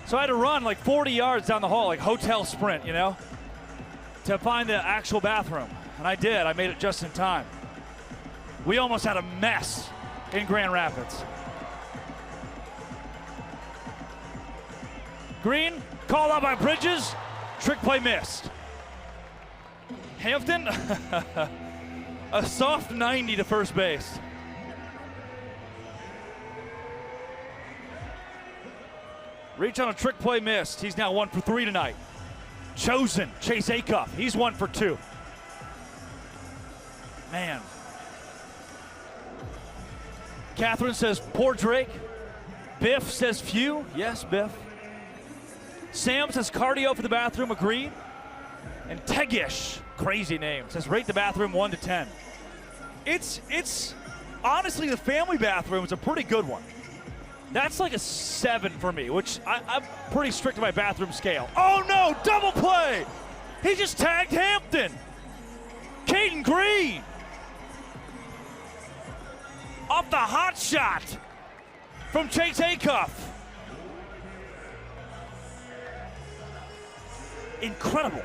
So I had to run like 40 yards down the hall, like hotel sprint, you know, to find the actual bathroom. And I did. I made it just in time. We almost had a mess in Grand Rapids. Green, called out by Bridges. Trick play missed. Hampton, a soft 90 to first base. Reach on a trick play missed. He's now 1 for 3 tonight. Chosen, Chase Acuff. He's 1 for 2. Man. Catherine says, poor Drake. Biff says, phew. Yes, Biff. Sam says, cardio for the bathroom. Agreed. And Tegish, crazy name, says, rate the bathroom 1 to 10. It's honestly, the family bathroom is a pretty good one. That's like a 7 for me, which I'm pretty strict to my bathroom scale. Oh no, double play! He just tagged Hampton. Caden Green. Off the hot shot from Chase Acuff. Incredible.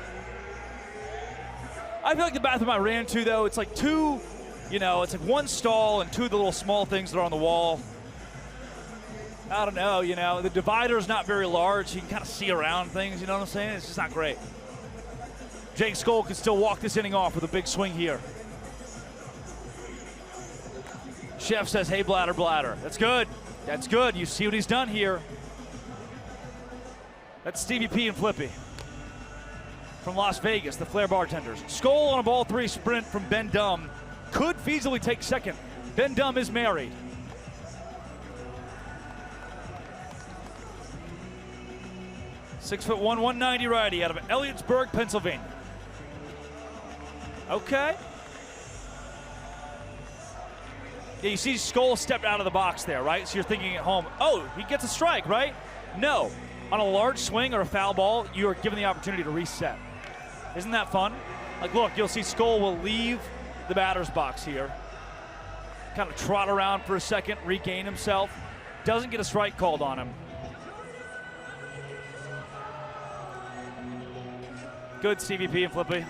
I feel like the bathroom I ran to, though, it's like two, you know, it's like one stall and 2 of the little small things that are on the wall. I don't know, you know, the divider is not very large. You can kind of see around things, you know what I'm saying? It's just not great. Jake Skoll can still walk this inning off with a big swing here. Chef says, hey, Bladder, Bladder. That's good. That's good. You see what he's done here. That's Stevie P and Flippy from Las Vegas, the Flair Bartenders. Skoll on a ball 3 sprint from Ben Dumb. Could feasibly take second. Ben Dumb is married. .6'1", 190 righty out of Elliotsburg, Pennsylvania. Okay. Yeah, you see Skoll stepped out of the box there, right? So you're thinking at home, oh, he gets a strike, right? No. On a large swing or a foul ball, you are given the opportunity to reset. Isn't that fun? Like, look, you'll see Skoll will leave the batter's box here. Kind of trot around for a second, regain himself. Doesn't get a strike called on him. Good CVP and Flippy.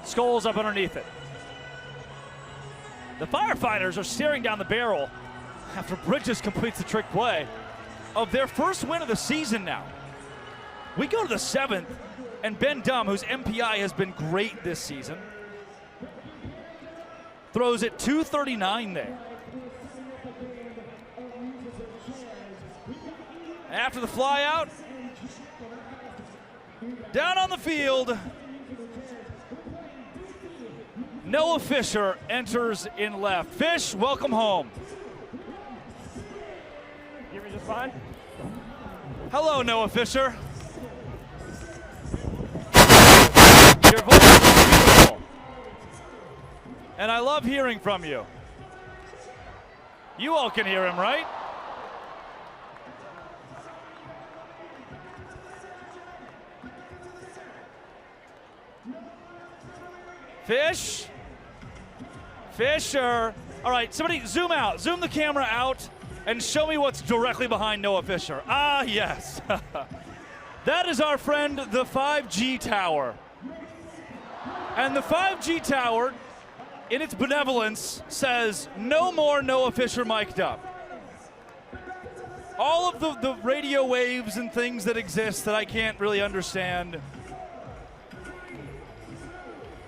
Skoll's up underneath it. The Firefighters are staring down the barrel after Bridges completes the trick play of their first win of the season now. We go to the 7th, and Ben Dumb, whose MPI has been great this season, throws it 239 there. After the fly out, down on the field, Noah Fisher enters in left. Fish, welcome home.
You hear me just fine?
Hello, Noah Fisher. Your voice is beautiful. And I love hearing from you. You all can hear him, right? Fish. Fisher. All right, somebody zoom out. Zoom the camera out and show me what's directly behind Noah Fisher. Ah, yes. That is our friend, the 5G tower. And the 5G tower, in its benevolence, says no more Noah Fisher mic'd up. All of the radio waves and things that exist that I can't really understand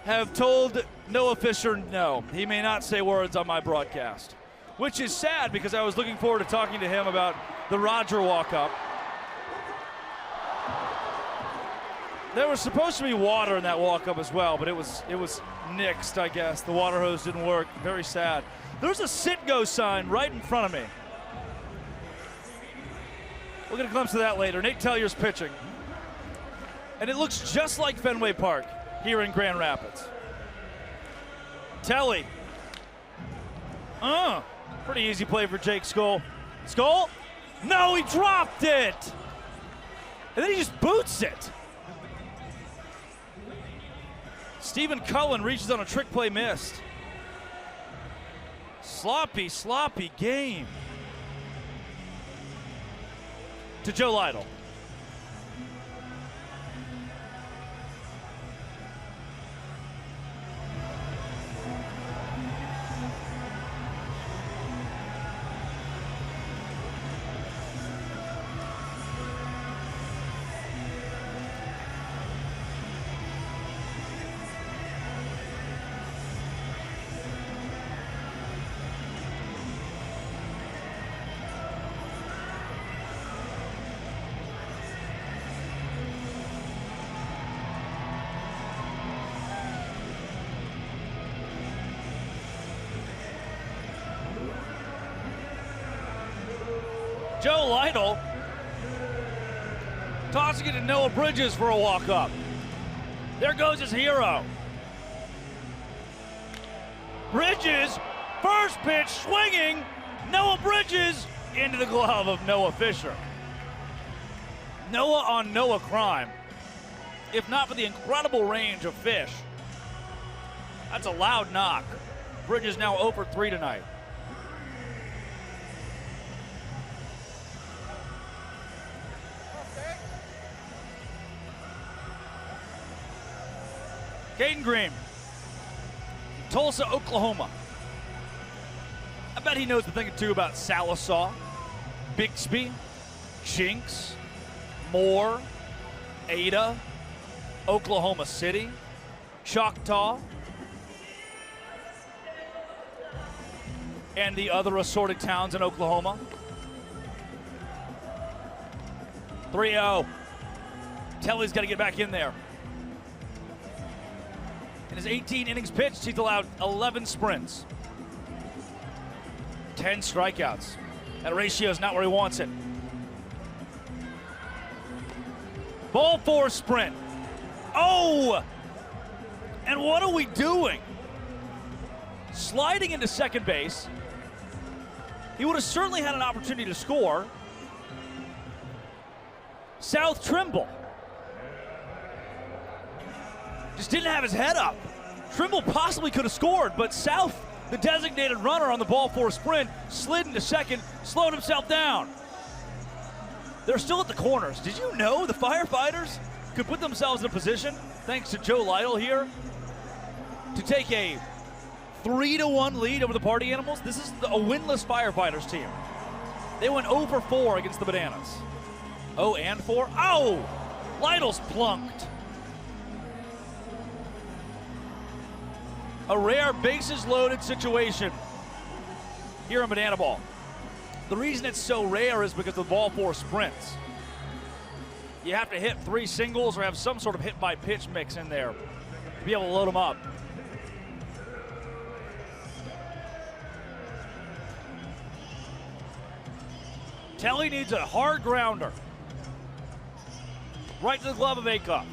have told Noah Fisher no. He may not say words on my broadcast, which is sad because I was looking forward to talking to him about the Roger walk-up. There was supposed to be water in that walk-up as well, but it was nixed, I guess. The water hose didn't work. Very sad. There's a sit-go sign right in front of me. We'll get a glimpse of that later. Nate Tellier's pitching. And it looks just like Fenway Park here in Grand Rapids. Telly. Pretty easy play for Jake Skoll. Skoll? No, he dropped it! And then he just boots it. Stephen Cullen reaches on a trick play missed. Sloppy, sloppy game. to Joe Lytle. Joe Lytle tossing it to Noah Bridges for a walk-up. There goes his hero. Bridges, first pitch swinging. Noah Bridges into the glove of Noah Fisher. Noah on Noah crime. If not for the incredible range of Fish, that's a loud knock. Bridges now 0 for 3 tonight. Caden Green, Tulsa, Oklahoma. I bet he knows a thing or two about Salisaw, Bixby, Chinks, Moore, Ada, Oklahoma City, Choctaw, and the other assorted towns in Oklahoma. 3-0. Telly's got to get back in there. In his 18 innings pitched, he's allowed 11 sprints, 10 strikeouts. That ratio is not where he wants it. Ball 4 sprint. Oh! And what are we doing? Sliding into second base. He would have certainly had an opportunity to score. South Trimble just didn't have his head up. Trimble possibly could have scored, but South, the designated runner on the ball 4 sprint, slid into second, slowed himself down. They're still at the corners. Did you know the Firefighters could put themselves in a position, thanks to Joe Lytle here, to take a 3-1 lead over the Party Animals? This is a winless Firefighters team. They went 0 for 4 against the Bananas. 0 and 4. Oh! Lytle's plunked. A rare bases loaded situation here in Bananaball. The reason it's so rare is because of the ball 4 sprints. You have to hit 3 singles or have some sort of hit by pitch mix in there to be able to load them up. Telly needs a hard grounder. Right to the glove of Acuff.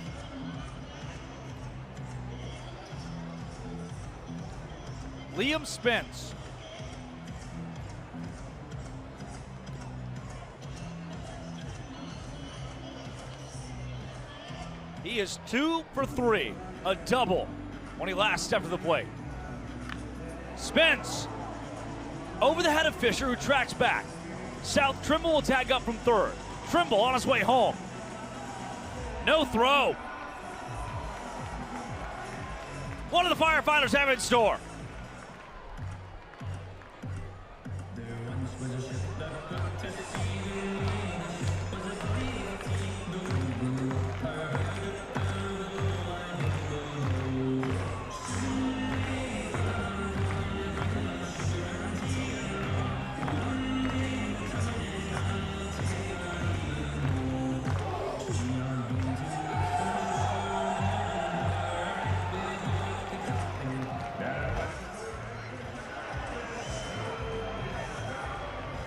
Liam Spence. He is 2 for 3, a double when he last stepped to the plate. Spence over the head of Fisher, who tracks back. South Trimble will tag up from third. Trimble on his way home. No throw. What do the Firefighters have in store?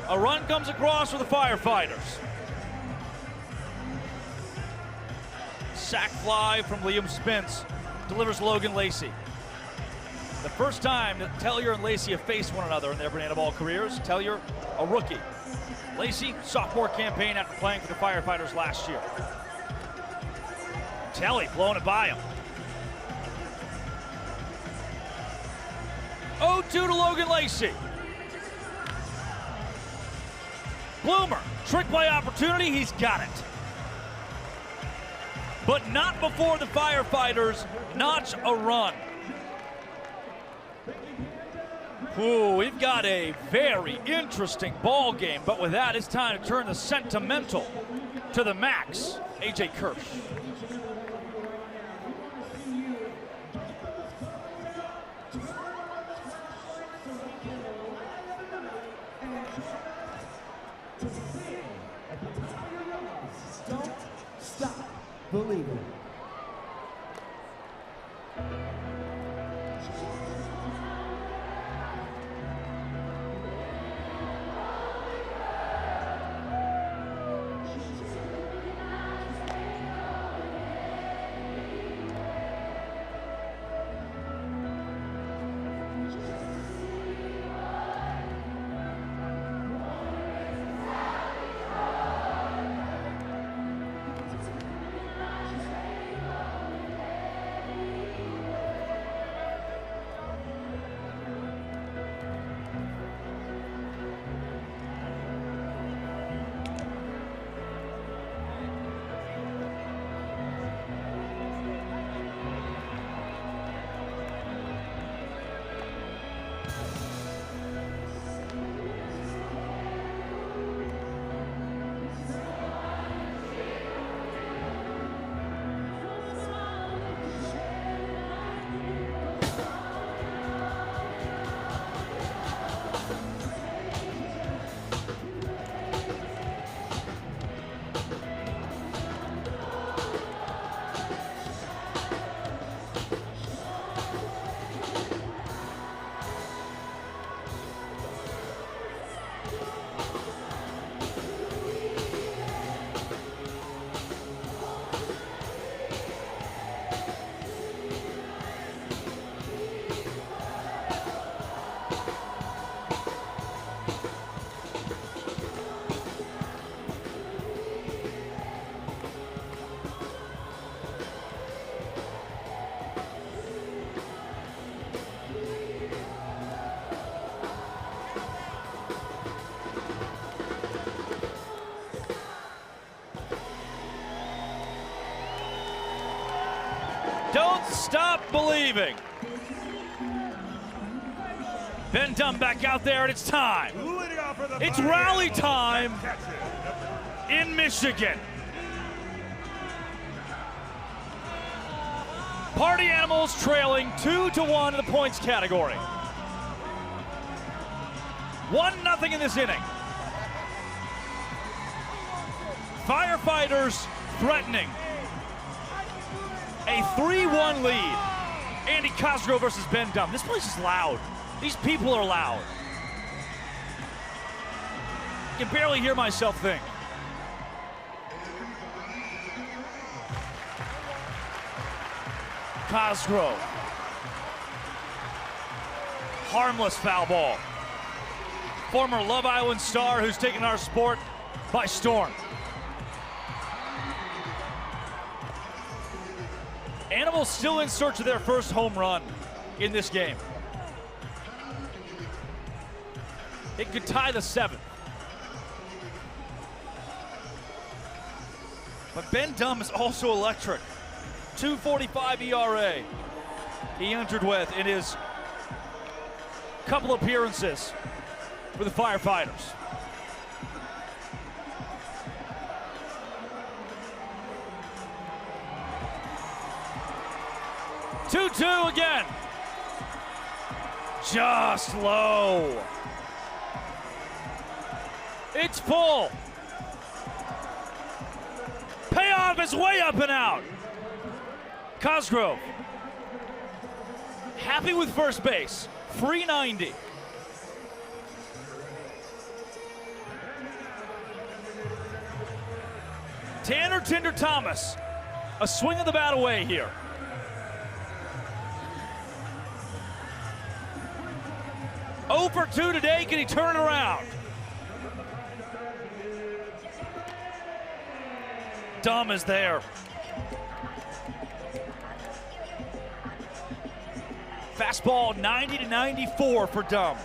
A run comes across for the Firefighters. Sack fly from Liam Spence delivers Logan Lacey. The first time that Tellier and Lacey have faced one another in their Bananaball careers. Tellier, a rookie. Lacey, sophomore campaign after playing for the Firefighters last year. Telly blowing it by him. 0-2 to Logan Lacey. Bloomer, trick play opportunity, he's got it. But not before the Firefighters notch a run. Ooh, we've got a very interesting ball game, but with that, it's time to turn the sentimental to the max. AJ Kirsch.
Don't stop believing.
Don't stop believing. Ben Dunn back out there, and it's time. It's rally time in Michigan. Party Animals trailing 2-1 in the points category. 1-0 in this inning. Firefighters threatening a 3-1 lead. Andy Cosgrove versus Ben Dunn. This place is loud. These people are loud. I can barely hear myself think. Cosgrove. Harmless foul ball. Former Love Island star who's taken our sport by storm. Animals still in search of their first home run in this game. It could tie the 7th. But Ben Dunn is also electric. 2.45 ERA he entered with in his couple appearances for the Firefighters. Two again. Just low. It's full. Payoff is way up and out. Cosgrove. Happy with first base. Free 90. Tanner Tinder Thomas. A swing of the bat away here. For 2 today, can he turn it around? Dumb is there. Fastball 90 to 94 for Dumb.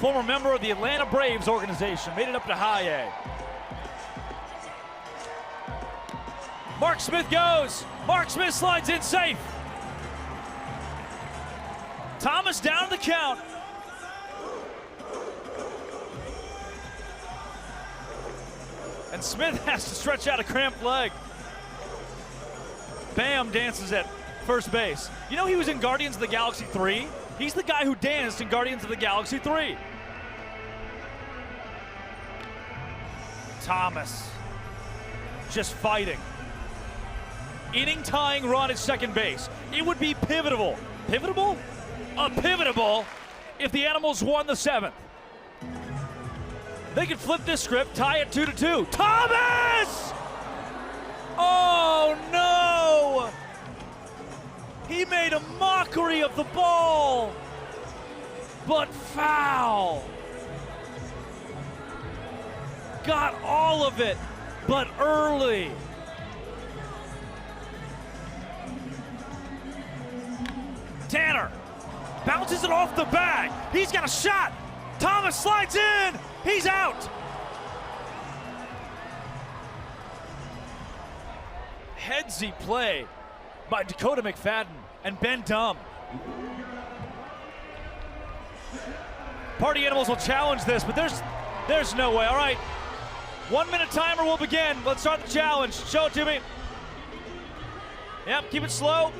former member of the Atlanta Braves organization, made it up to high A. Mark Smith goes. Mark Smith slides in safe. Thomas down to the count. And Smith has to stretch out a cramped leg. Bam dances at first base. You know he was in Guardians of the Galaxy 3? He's the guy who danced in Guardians of the Galaxy 3. Thomas just fighting. Inning-tying run at second base. It would be pivotal. Pivotal? Pivotal if the Animals won the 7th. They could flip this script, tie it 2-2. Thomas! Oh no! He made a mockery of the ball, but foul. Got all of it, but early. Tanner bounces it off the bag. He's got a shot. Thomas slides in. He's out. Headsy play by Dakota McFadden and Ben Dumb. Party Animals will challenge this, but there's no way. All right, 1 minute timer will begin. Let's start the challenge. Show it to me. Yep, keep it slow.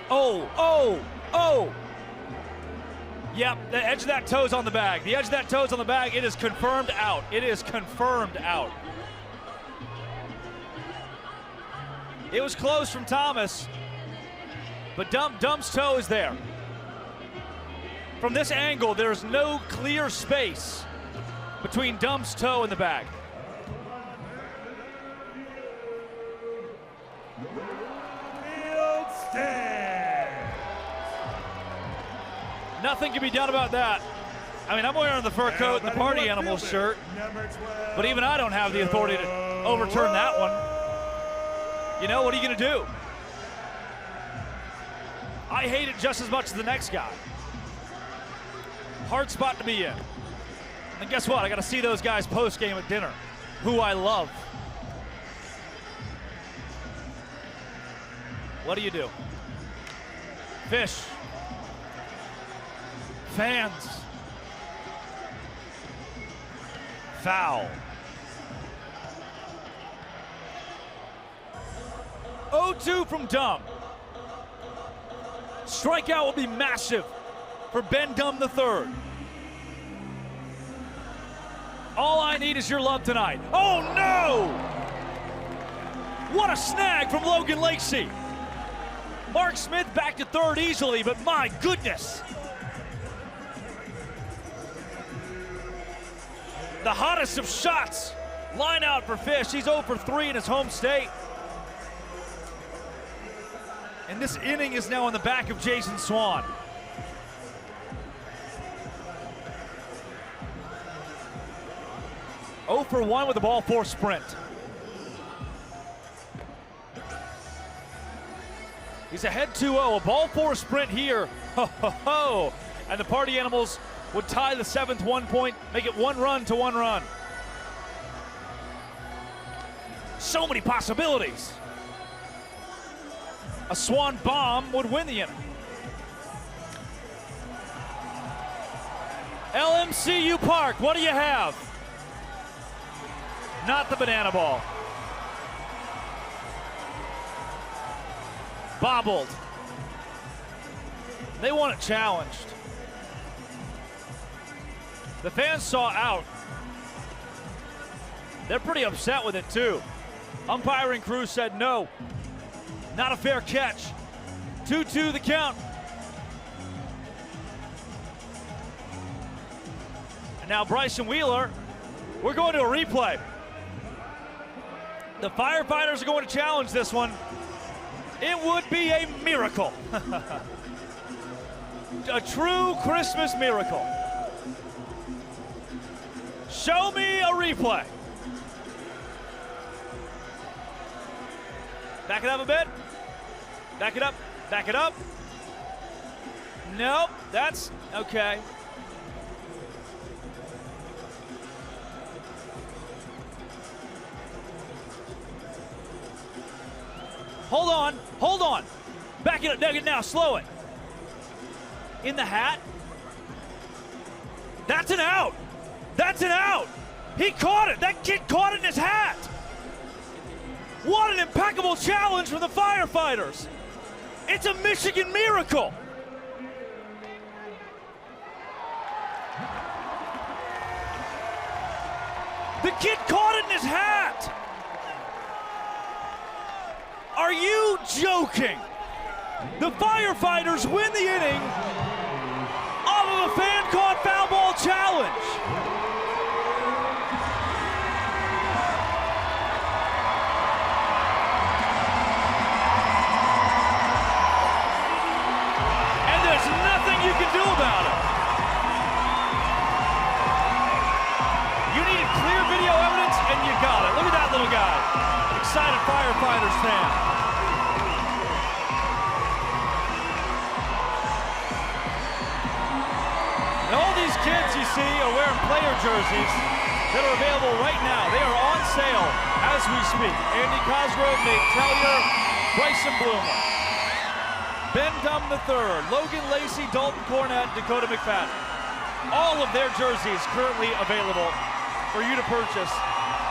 Oh. Yep, the edge of that toe's on the bag. The edge of that toe's on the bag. It is confirmed out. It is confirmed out. It was close from Thomas, but Dumb's toe is there. From this angle, there's no clear space between Dumb's toe and the bag.
Field stand.
Nothing can be done about that. I mean, I'm wearing the fur coat and the Party Animals shirt, but even I don't have the authority to overturn that one. You know, what are you going to do? I hate it just as much as the next guy. Hard spot to be in. And guess what? I got to see those guys post-game at dinner, who I love. What do you do? Fish. Fans. Foul. 0-2 from Dumb. Strikeout will be massive for Ben Dumb III. All I need is your love tonight. Oh no! What a snag from Logan Lacey. Mark Smith back to third easily, but my goodness. The hottest of shots. Line out for Fish. He's 0 for 3 in his home state. And this inning is now on the back of Jason Swan. Oh for 1 with the ball 4 sprint. He's ahead 2-0, a ball 4 sprint here. Ho, ho, ho. And the Party Animals would tie the 7th 1 point, make it 1 run to 1 run. So many possibilities. A Swan bomb would win the inning. LMCU Park, what do you have? Not the banana ball. Bobbled. They want it challenged. The fans saw out. They're pretty upset with it too. Umpiring crew said no. Not a fair catch. 2-2 the count. And now Bryson Wheeler, we're going to a replay. The Firefighters are going to challenge this one. It would be a miracle. A true Christmas miracle. Show me a replay. Back it up a bit. Back it up. Back it up. Nope, that's okay. Hold on, hold on. Back it up, now, slow it. In the hat. That's an out. That's an out. He caught it. That kid caught it in his hat. What an impeccable challenge from the Firefighters. It's a Michigan miracle. The kid caught it in his hat. Are you joking? The Firefighters win the inning off of a fan-caught foul ball challenge. And there's nothing you can do about it. You needed clear video evidence, and you got it. Look at that little guy. Excited Firefighters fan. And all these kids you see are wearing player jerseys that are available right now. They are on sale as we speak. Andy Cosgrove, Nate Tellier, Bryson Bloomer, Ben Dunn III, Logan Lacey, Dalton Cornett, Dakota McFadden. All of their jerseys currently available for you to purchase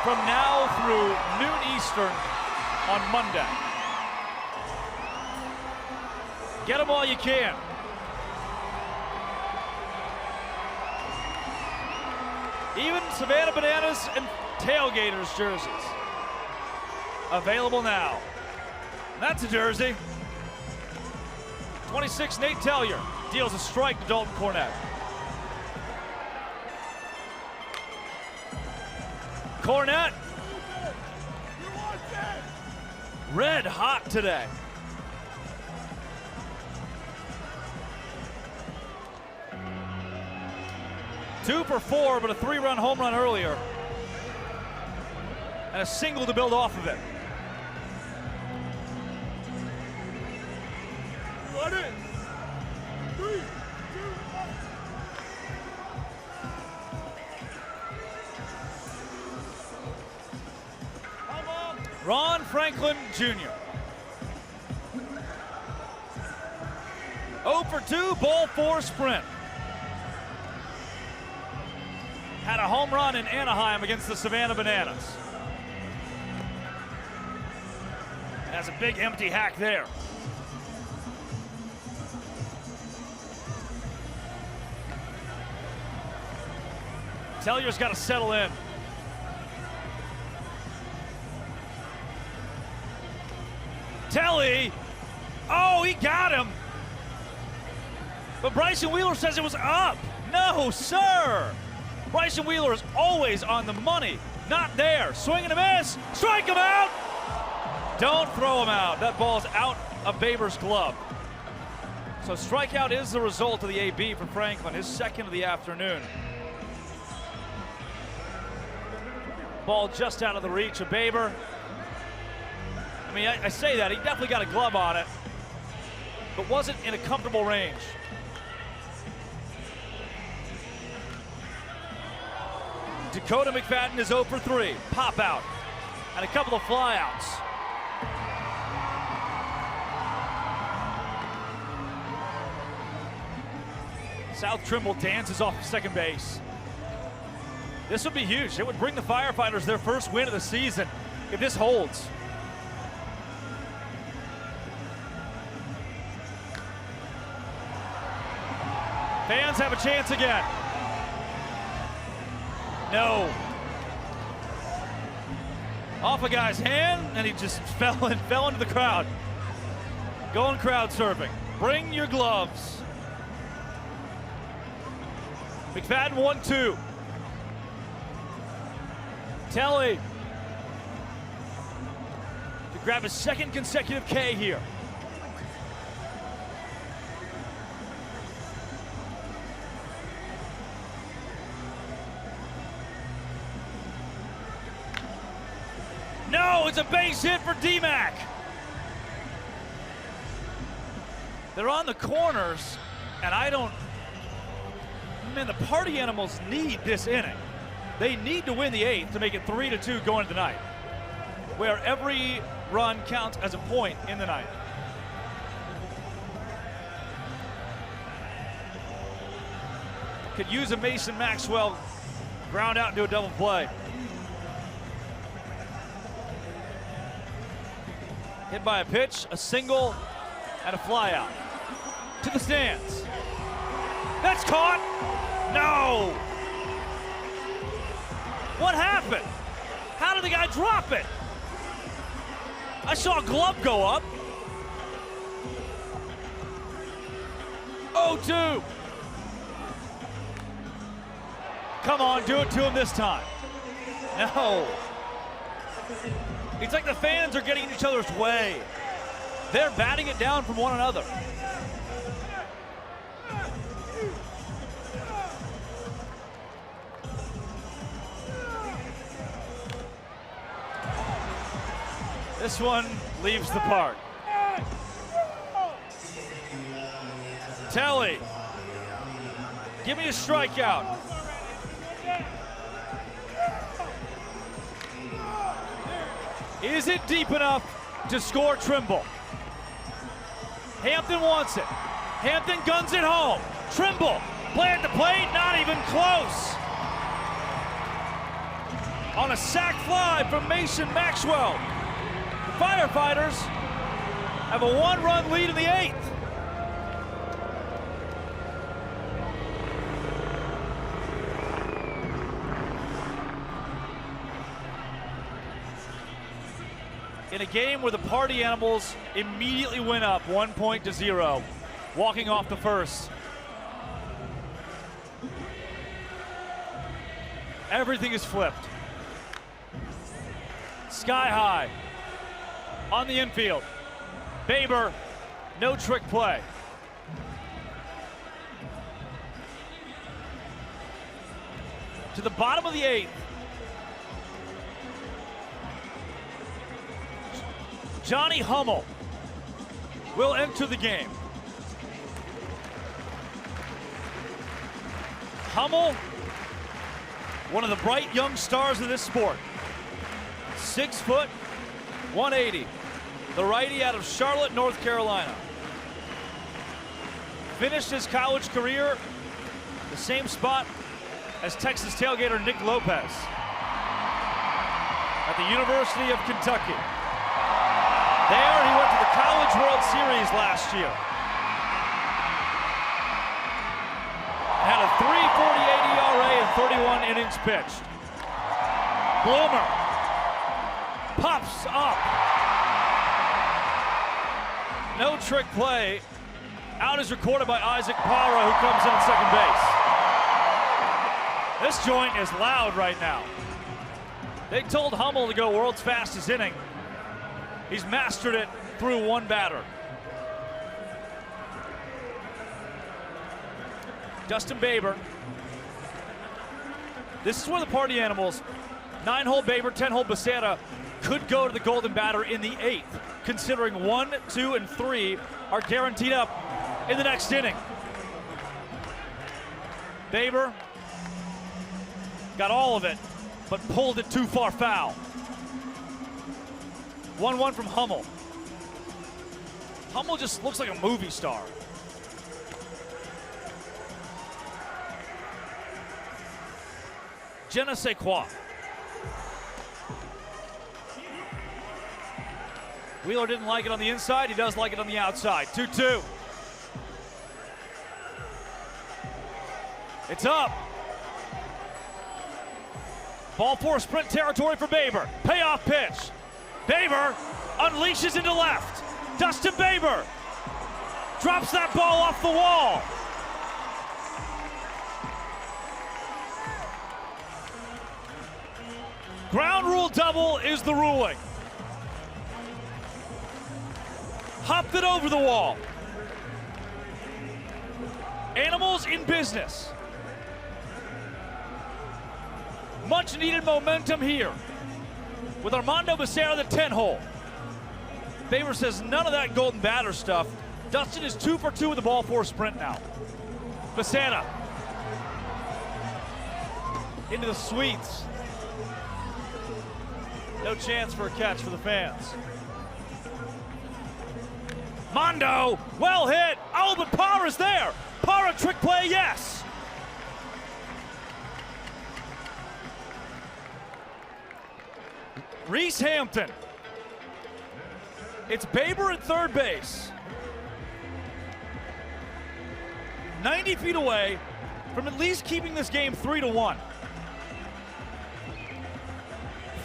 from now through noon Eastern on Monday. Get them while you can. Even Savannah Bananas and Tailgaters jerseys available now. And that's a jersey. 26, Nate Tellier deals a strike to Dalton Cornett. Cornett, red hot today. Two for four, but a three-run home run earlier. And a single to build off of it. Ready? 3, 2, 1. Ron Franklin Jr. 0 for 2, ball 4 sprint. Had a home run in Anaheim against the Savannah Bananas. Has a big empty hack there. Tellier's got to settle in. Telly, oh, he got him. But Bryson Wheeler says it was up. No, sir. Bryson Wheeler is always on the money. Not there. Swing and a miss. Strike him out. Don't throw him out. That ball's out of Baber's glove. So strikeout is the result of the AB for Franklin, his second of the afternoon. Ball just out of the reach of Baber. I mean, I say that. He definitely got a glove on it, but wasn't in a comfortable range. Dakota McFadden is 0 for 3. Pop out and a couple of flyouts. South Trimble dances off second base. This would be huge. It would bring the Firefighters their first win of the season if this holds. Fans have a chance again. No. Off a guy's hand, and he just fell into the crowd. Going crowd surfing. Bring your gloves. McFadden 1-2. Telly to grab his second consecutive K here. No, it's a base hit for D-Mac. They're on the corners, And I don't, man, the party animals need this inning. They need to win the 8th to make it 3-2 going into the ninth, where every run counts as a point in the ninth. Could use a Mason Maxwell ground out into a double play. Hit by a pitch, a single, and a fly out. To the stands. That's caught. No. What happened? How did the guy drop it? I saw a glove go up. 0-2. Come on, do it to him this time. No. It's like the fans are getting in each other's way. They're batting it down from one another. This one leaves the park. Telly, give me a strikeout. Is it deep enough to score Trimble? Hampton wants it. Hampton guns it home. Trimble, play at the plate, not even close. On a sac fly from Mason Maxwell. The Firefighters have a 1-run lead in the 8th. In a game where the party animals immediately went up 1-0, walking off the first. Everything is flipped. Sky high on the infield. Baber, no trick play. To the bottom of the 8th. Johnny Hummel will enter the game. Hummel, one of the bright young stars of this sport. 6 foot, 180. The righty out of Charlotte, North Carolina. Finished his college career the same spot as Texas tailgater Nick Lopez at the University of Kentucky. There, he went to the College World Series last year. Had a 3.48 ERA and 31 innings pitched. Bloomer pops up. No trick play. Out is recorded by Isaac Parra, who comes in at second base. This joint is loud right now. They told Hummel to go world's fastest inning. He's mastered it through one batter. Dustin Baber. This is where the party animals, 9-hole Baber, 10-hole Becerra, could go to the golden batter in the 8th, considering 1, 2, and 3 are guaranteed up in the next inning. Baber got all of it, but pulled it too far foul. 1-1 from Hummel. Hummel just looks like a movie star. Je ne sais quoi. Wheeler didn't like it on the inside. He does like it on the outside. 2-2. It's up. Ball 4 sprint territory for Baber. Payoff pitch. Baber unleashes into left. Dustin Baber drops that ball off the wall. Ground rule double is the ruling. Hopped it over the wall. Animals in business. Much needed momentum here with Armando Becerra, the 10-hole. Baber says none of that golden batter stuff. Dustin is 2 for 2 with the ball for a sprint now. Savannah into the sweets. No chance for a catch for the fans. Mondo, well hit. Oh, but Parra's there. Parra trick play, yes. Reese Hampton. It's Baber at third base. 90 feet away from at least keeping this game 3-1.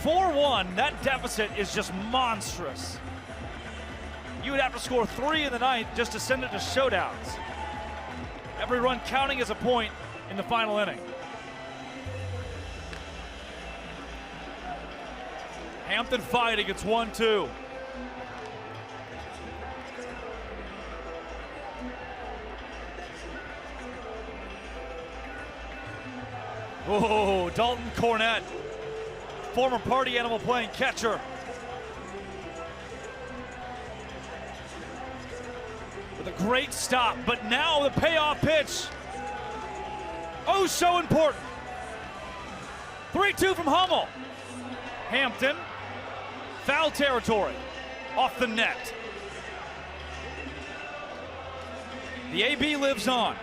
4-1, that deficit is just monstrous. You would have to score 3 in the ninth just to send it to showdowns. Every run counting as a point in the final inning. Hampton fighting, it's 1-2. Oh, Dalton Cornett, former party animal playing catcher. With a great stop, but now the payoff pitch. Oh, so important. 3-2 from Hummel. Hampton, foul territory, off the net. The AB lives on.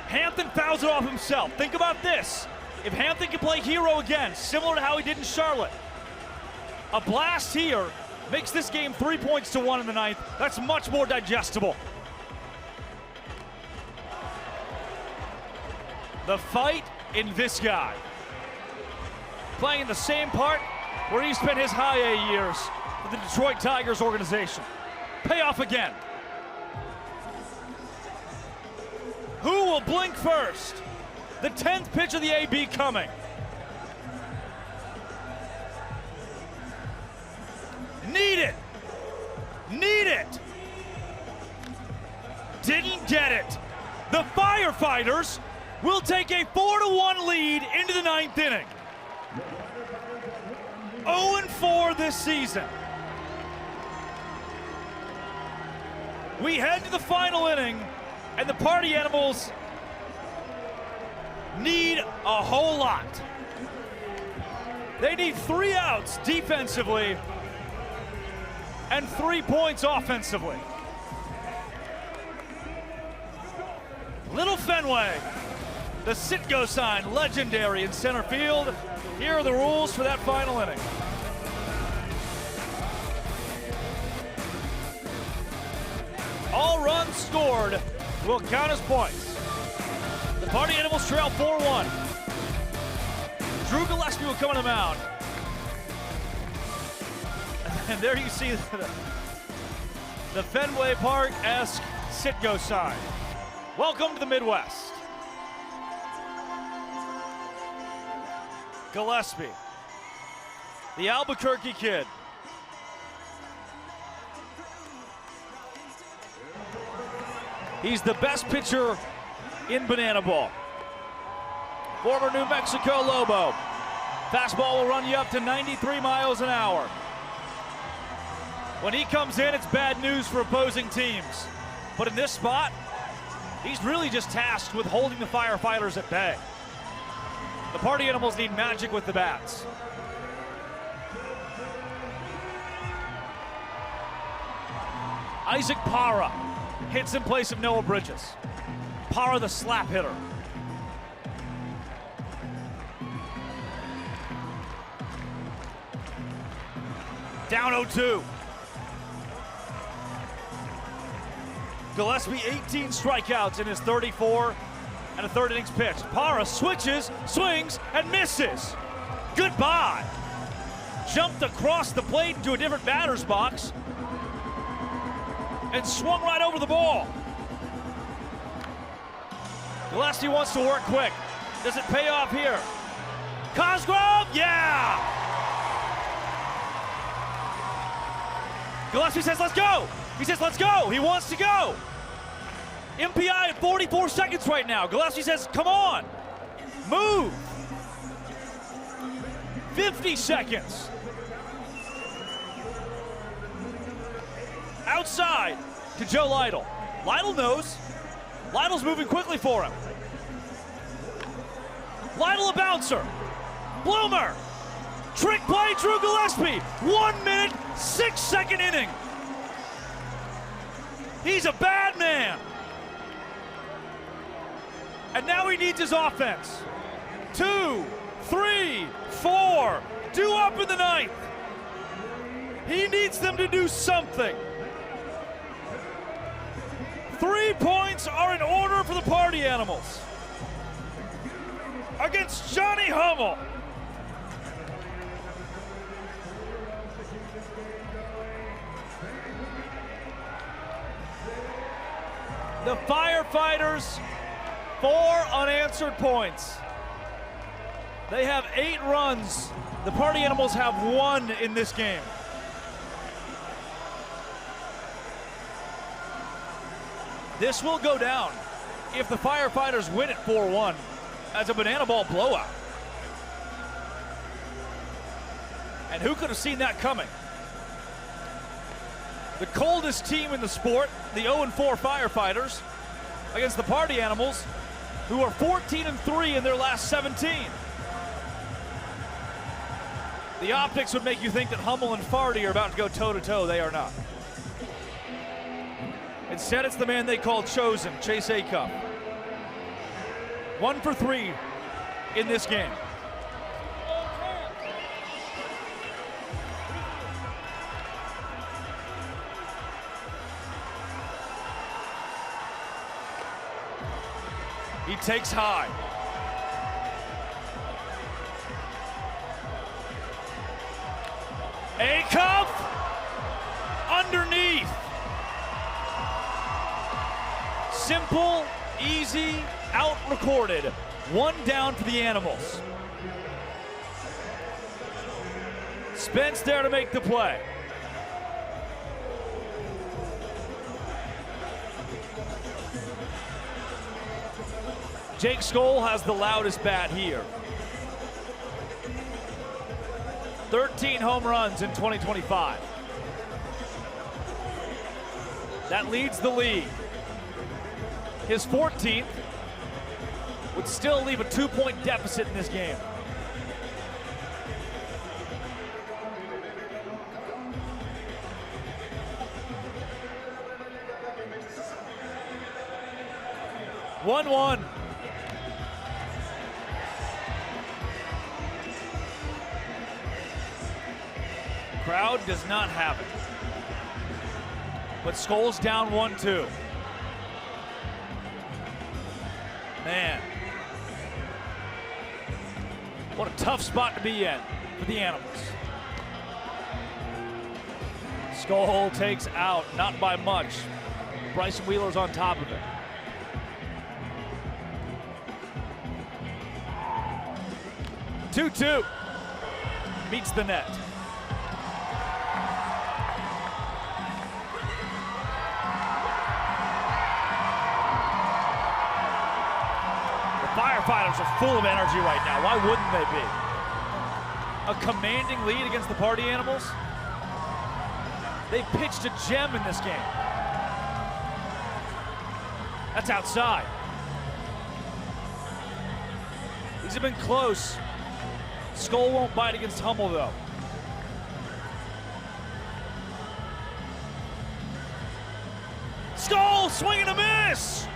Hampton fouls it off himself. Think about this. If Hampton can play hero again, similar to how he did in Charlotte, a blast here makes this game 3 points to 1 in the ninth. That's much more digestible. The fight in this guy. Playing the same part where he spent his high A years with the Detroit Tigers organization. Payoff again. Who will blink first? The 10th pitch of the AB coming. Need it. Need it. Didn't get it. The Firefighters will take a 4-1 lead into the ninth inning. 0-4 this season. We head to the final inning, and the party animals need a whole lot. They need 3 outs defensively and 3 points offensively. Little Fenway, the sit-go sign, legendary in center field. Here are the rules for that final inning. All runs scored will count as points. The party animals trail 4-1. Drew Gillespie will come on the mound. And there you see the Fenway Park-esque sit-go sign. Welcome to the Midwest. Gillespie, the Albuquerque kid. He's the best pitcher in bananaball. Former New Mexico Lobo. Fastball will run you up to 93 miles an hour. When he comes in, it's bad news for opposing teams. But in this spot, he's really just tasked with holding the Firefighters at bay. The party animals need magic with the bats. Isaac Parra hits in place of Noah Bridges. Parra, the slap hitter. Down 0-2. Gillespie 18 strikeouts in his 34 and a third innings pitch. Parra switches, swings, and misses. Goodbye. Jumped across the plate into a different batter's box and swung right over the ball. Gillespie wants to work quick. Does it pay off here? Cosgrove, yeah! Gillespie says, let's go. He says, let's go. He wants to go. MPI at 44 seconds right now. Gillespie says, come on, move. 50 seconds. Outside to Joe Lytle. Lytle knows. Lytle's moving quickly for him. Lytle a bouncer. Bloomer. Trick play, Drew Gillespie. 1 minute, 6-second inning. He's a bad man. And now he needs his offense. 2, 3, 4. Due up in the ninth. He needs them to do something. 3 points are in order for the Party Animals against Johnny Hummel. The Firefighters, 4 unanswered points. They have 8 runs. The Party Animals have 1 in this game. This will go down if the Firefighters win it 4-1 as a banana ball blowout. And who could have seen that coming? The coldest team in the sport, the 0-4 Firefighters, against the Party Animals, who are 14-3 in their last 17. The optics would make you think that Hummel and Farty are about to go toe-to-toe. They are not. Instead, it's the man they call Chosen, Chase Acuff. 1 for 3 in this game. He takes high. Acuff underneath. Simple, easy, out-recorded. 1 down for the Animals. Spence there to make the play. Jake Skoll has the loudest bat here. 13 home runs in 2025. That leads the league. His 14th would still leave a 2-point deficit in this game. One. Crowd does not have it. But Skoll's down 1-2. Man. What a tough spot to be in for the Animals. Skoll takes out, not by much. Bryson Wheeler's on top of it. Two meets the net. Firefighters are full of energy right now. Why wouldn't they be? A commanding lead against the Party Animals. They pitched a gem in this game. That's outside. These have been close. Skoll won't bite against Hummel, though. Skoll swinging a miss!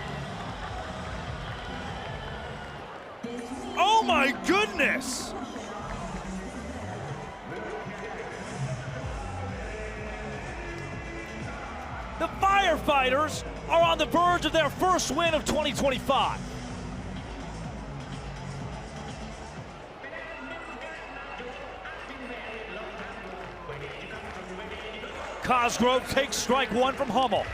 Oh my goodness! The Firefighters are on the verge of their first win of 2025. Cosgrove takes strike 1 from Hummel.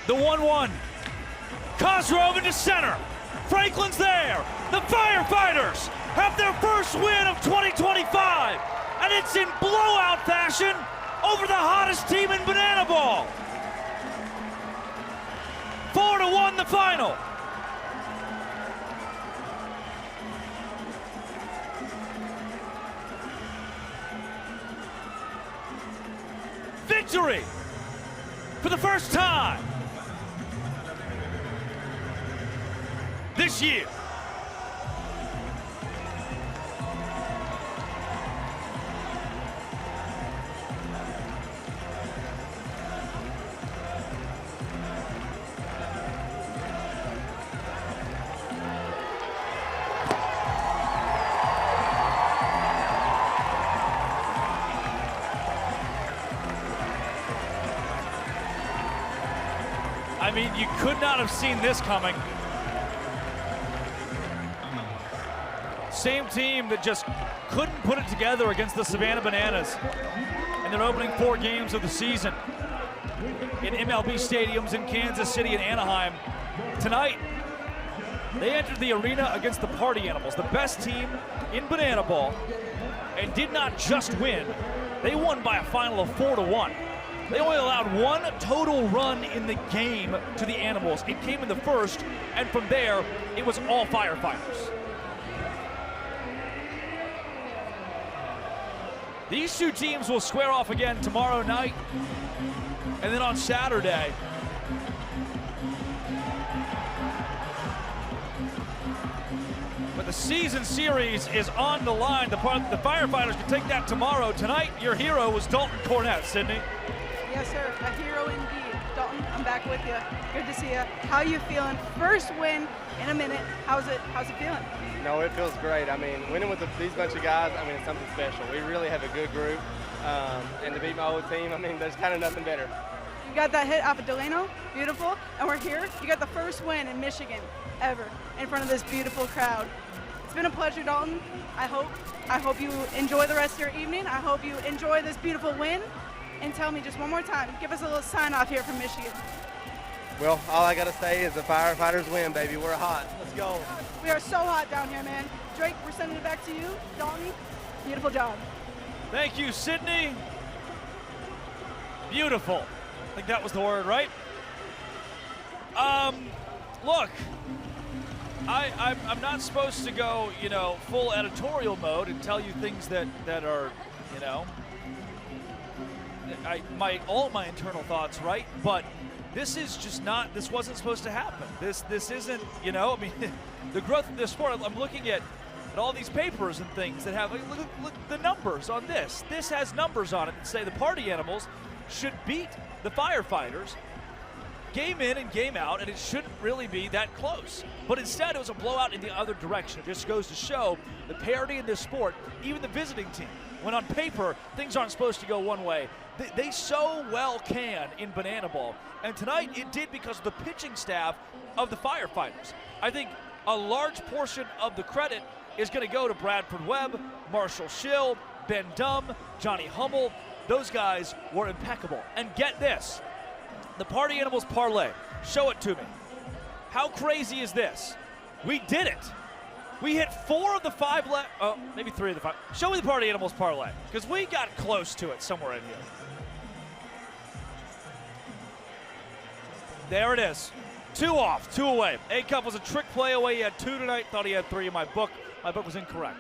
The 1-1. Cosgrove into center. Franklin's there. The Firefighters have their first win of 2025 And it's in blowout fashion over the hottest team in bananaball. 4-1 the final. Victory for the first time this year. I mean, you could not have seen this coming. Same team that just couldn't put it together against the Savannah Bananas in their opening 4 games of the season in MLB stadiums in Kansas City and Anaheim. Tonight, they entered the arena against the Party Animals, the best team in bananaball, and did not just win. They won by a final of 4-1. They only allowed 1 total run in the game to the Animals. It came in the first, and from there, it was all Firefighters. These 2 teams will square off again tomorrow night, and then on Saturday. But the season series is on the line. The Firefighters can take that tomorrow. Tonight, your hero was Dalton Cornett, Sydney.
Yes, sir. A hero indeed. Dalton, I'm back with you. Good to see you. How you feeling? First win in a minute. How's it feeling?
No, it feels great. I mean, winning with these bunch of guys, I mean, it's something special. We really have a good group. And to beat my old team, I mean, there's kind of nothing better.
You got that hit off of Delano. Beautiful. And we're here. You got the first win in Michigan ever in front of this beautiful crowd. It's been a pleasure, Dalton. I hope you enjoy the rest of your evening. I hope you enjoy this beautiful win. And tell me just one more time, give us a little sign off here from Michigan.
Well, all I got to say is the Firefighters win, baby. We're hot. Let's go.
We are so hot down here, man. Drake, we're sending it back to you. Dalton, beautiful job.
Thank you, Sydney. Beautiful. I think that was the word, right? Look, I'm not supposed to go, full editorial mode and tell you things that are, all my internal thoughts, right? But this is just not. This wasn't supposed to happen. This isn't. I mean, the growth of this sport. I'm looking at all these papers and things that have. Look the numbers on this. This has numbers on it that say the Party Animals should beat the Firefighters game in and game out, and it shouldn't really be that close. But instead, it was a blowout in the other direction. It just goes to show the parity in this sport, even the visiting team, when on paper, things aren't supposed to go one way, they so well can in bananaball. And tonight, it did because of the pitching staff of the Firefighters. I think a large portion of the credit is going to go to Bradford Webb, Marshall Schill, Ben Dumm, Johnny Hummel. Those guys were impeccable. And get this. The Party Animals parlay. Show it to me. How crazy is this? We did it. We hit 4 of the 5 left. Oh, maybe 3 of the 5. Show me the Party Animals parlay, because we got close to it somewhere in here. There it is. 2 off, 2 away. A-Cup was a trick play away. He had 2 tonight. Thought he had 3 in my book. My book was incorrect.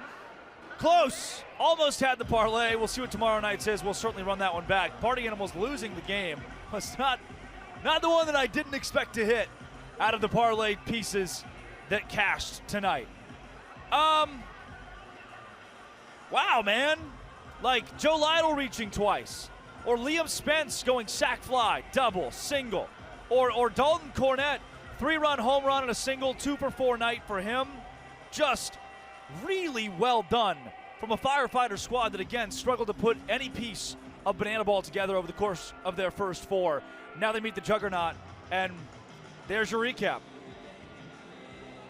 Close. Almost had the parlay. We'll see what tomorrow night says. We'll certainly run that one back. Party Animals losing the game was not the one that I didn't expect to hit out of the parlay pieces that cashed tonight. Wow, man. Like Joe Lytle reaching twice. Or Liam Spence going sack fly, double, single. Or Dalton Cornett, 3-run home run and a single, 2 for 4 night for him. Just really well done from a Firefighter squad that, again, struggled to put any piece of bananaball together over the course of their first 4. Now they meet the juggernaut, and there's your recap.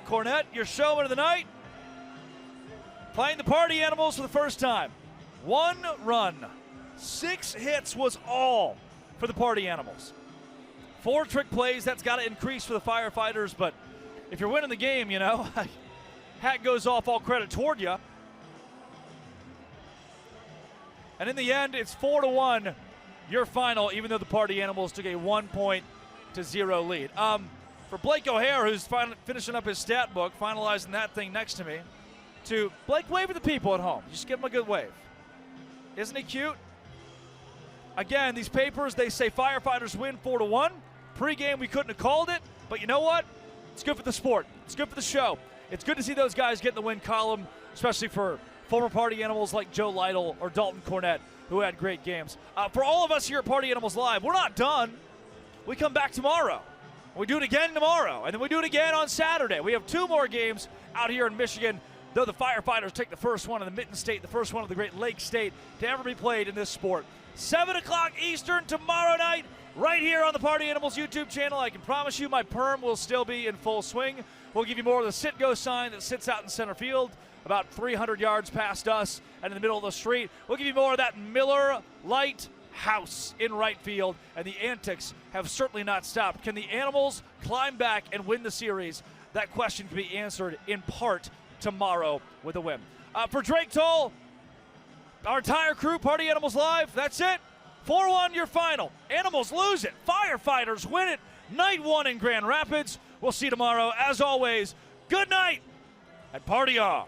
Cornett, your showman of the night, playing the Party Animals for the first time. 1 run, 6 hits was all for the Party Animals. 4 trick plays, that's got to increase for the Firefighters, but if you're winning the game, hat goes off, all credit toward you. And in the end, it's 4-1, your final, even though the Party Animals took a 1-0 lead. For Blake O'Hare, who's finishing up his stat book, finalizing that thing next to me, to Blake, wave to the people at home. Just give him a good wave. Isn't he cute? Again, these papers, they say Firefighters win 4-1. Pre-game, we couldn't have called it, but you know what? It's good for the sport. It's good for the show. It's good to see those guys get in the win column, especially for former Party Animals like Joe Lytle or Dalton Cornett, who had great games. For all of us here at Party Animals Live, we're not done. We come back tomorrow. We do it again tomorrow, and then we do it again on Saturday. We have 2 more games out here in Michigan, though the Firefighters take the first one in the Mitten State, the first one of the Great Lakes State to ever be played in this sport. 7 o'clock Eastern tomorrow night, right here on the Party Animals YouTube channel. I can promise you my perm will still be in full swing. We'll give you more of the sit-go sign that sits out in center field, about 300 yards past us and in the middle of the street. We'll give you more of that Miller Lite house in right field, and the antics have certainly not stopped. Can the Animals climb back and win the series? That question can be answered in part tomorrow with a win. For Drake Toll, our entire crew, Party Animals Live, that's it. 4-1 your final. Animals lose it. Firefighters win it. Night 1 in Grand Rapids. We'll see you tomorrow. As always, good night and party on.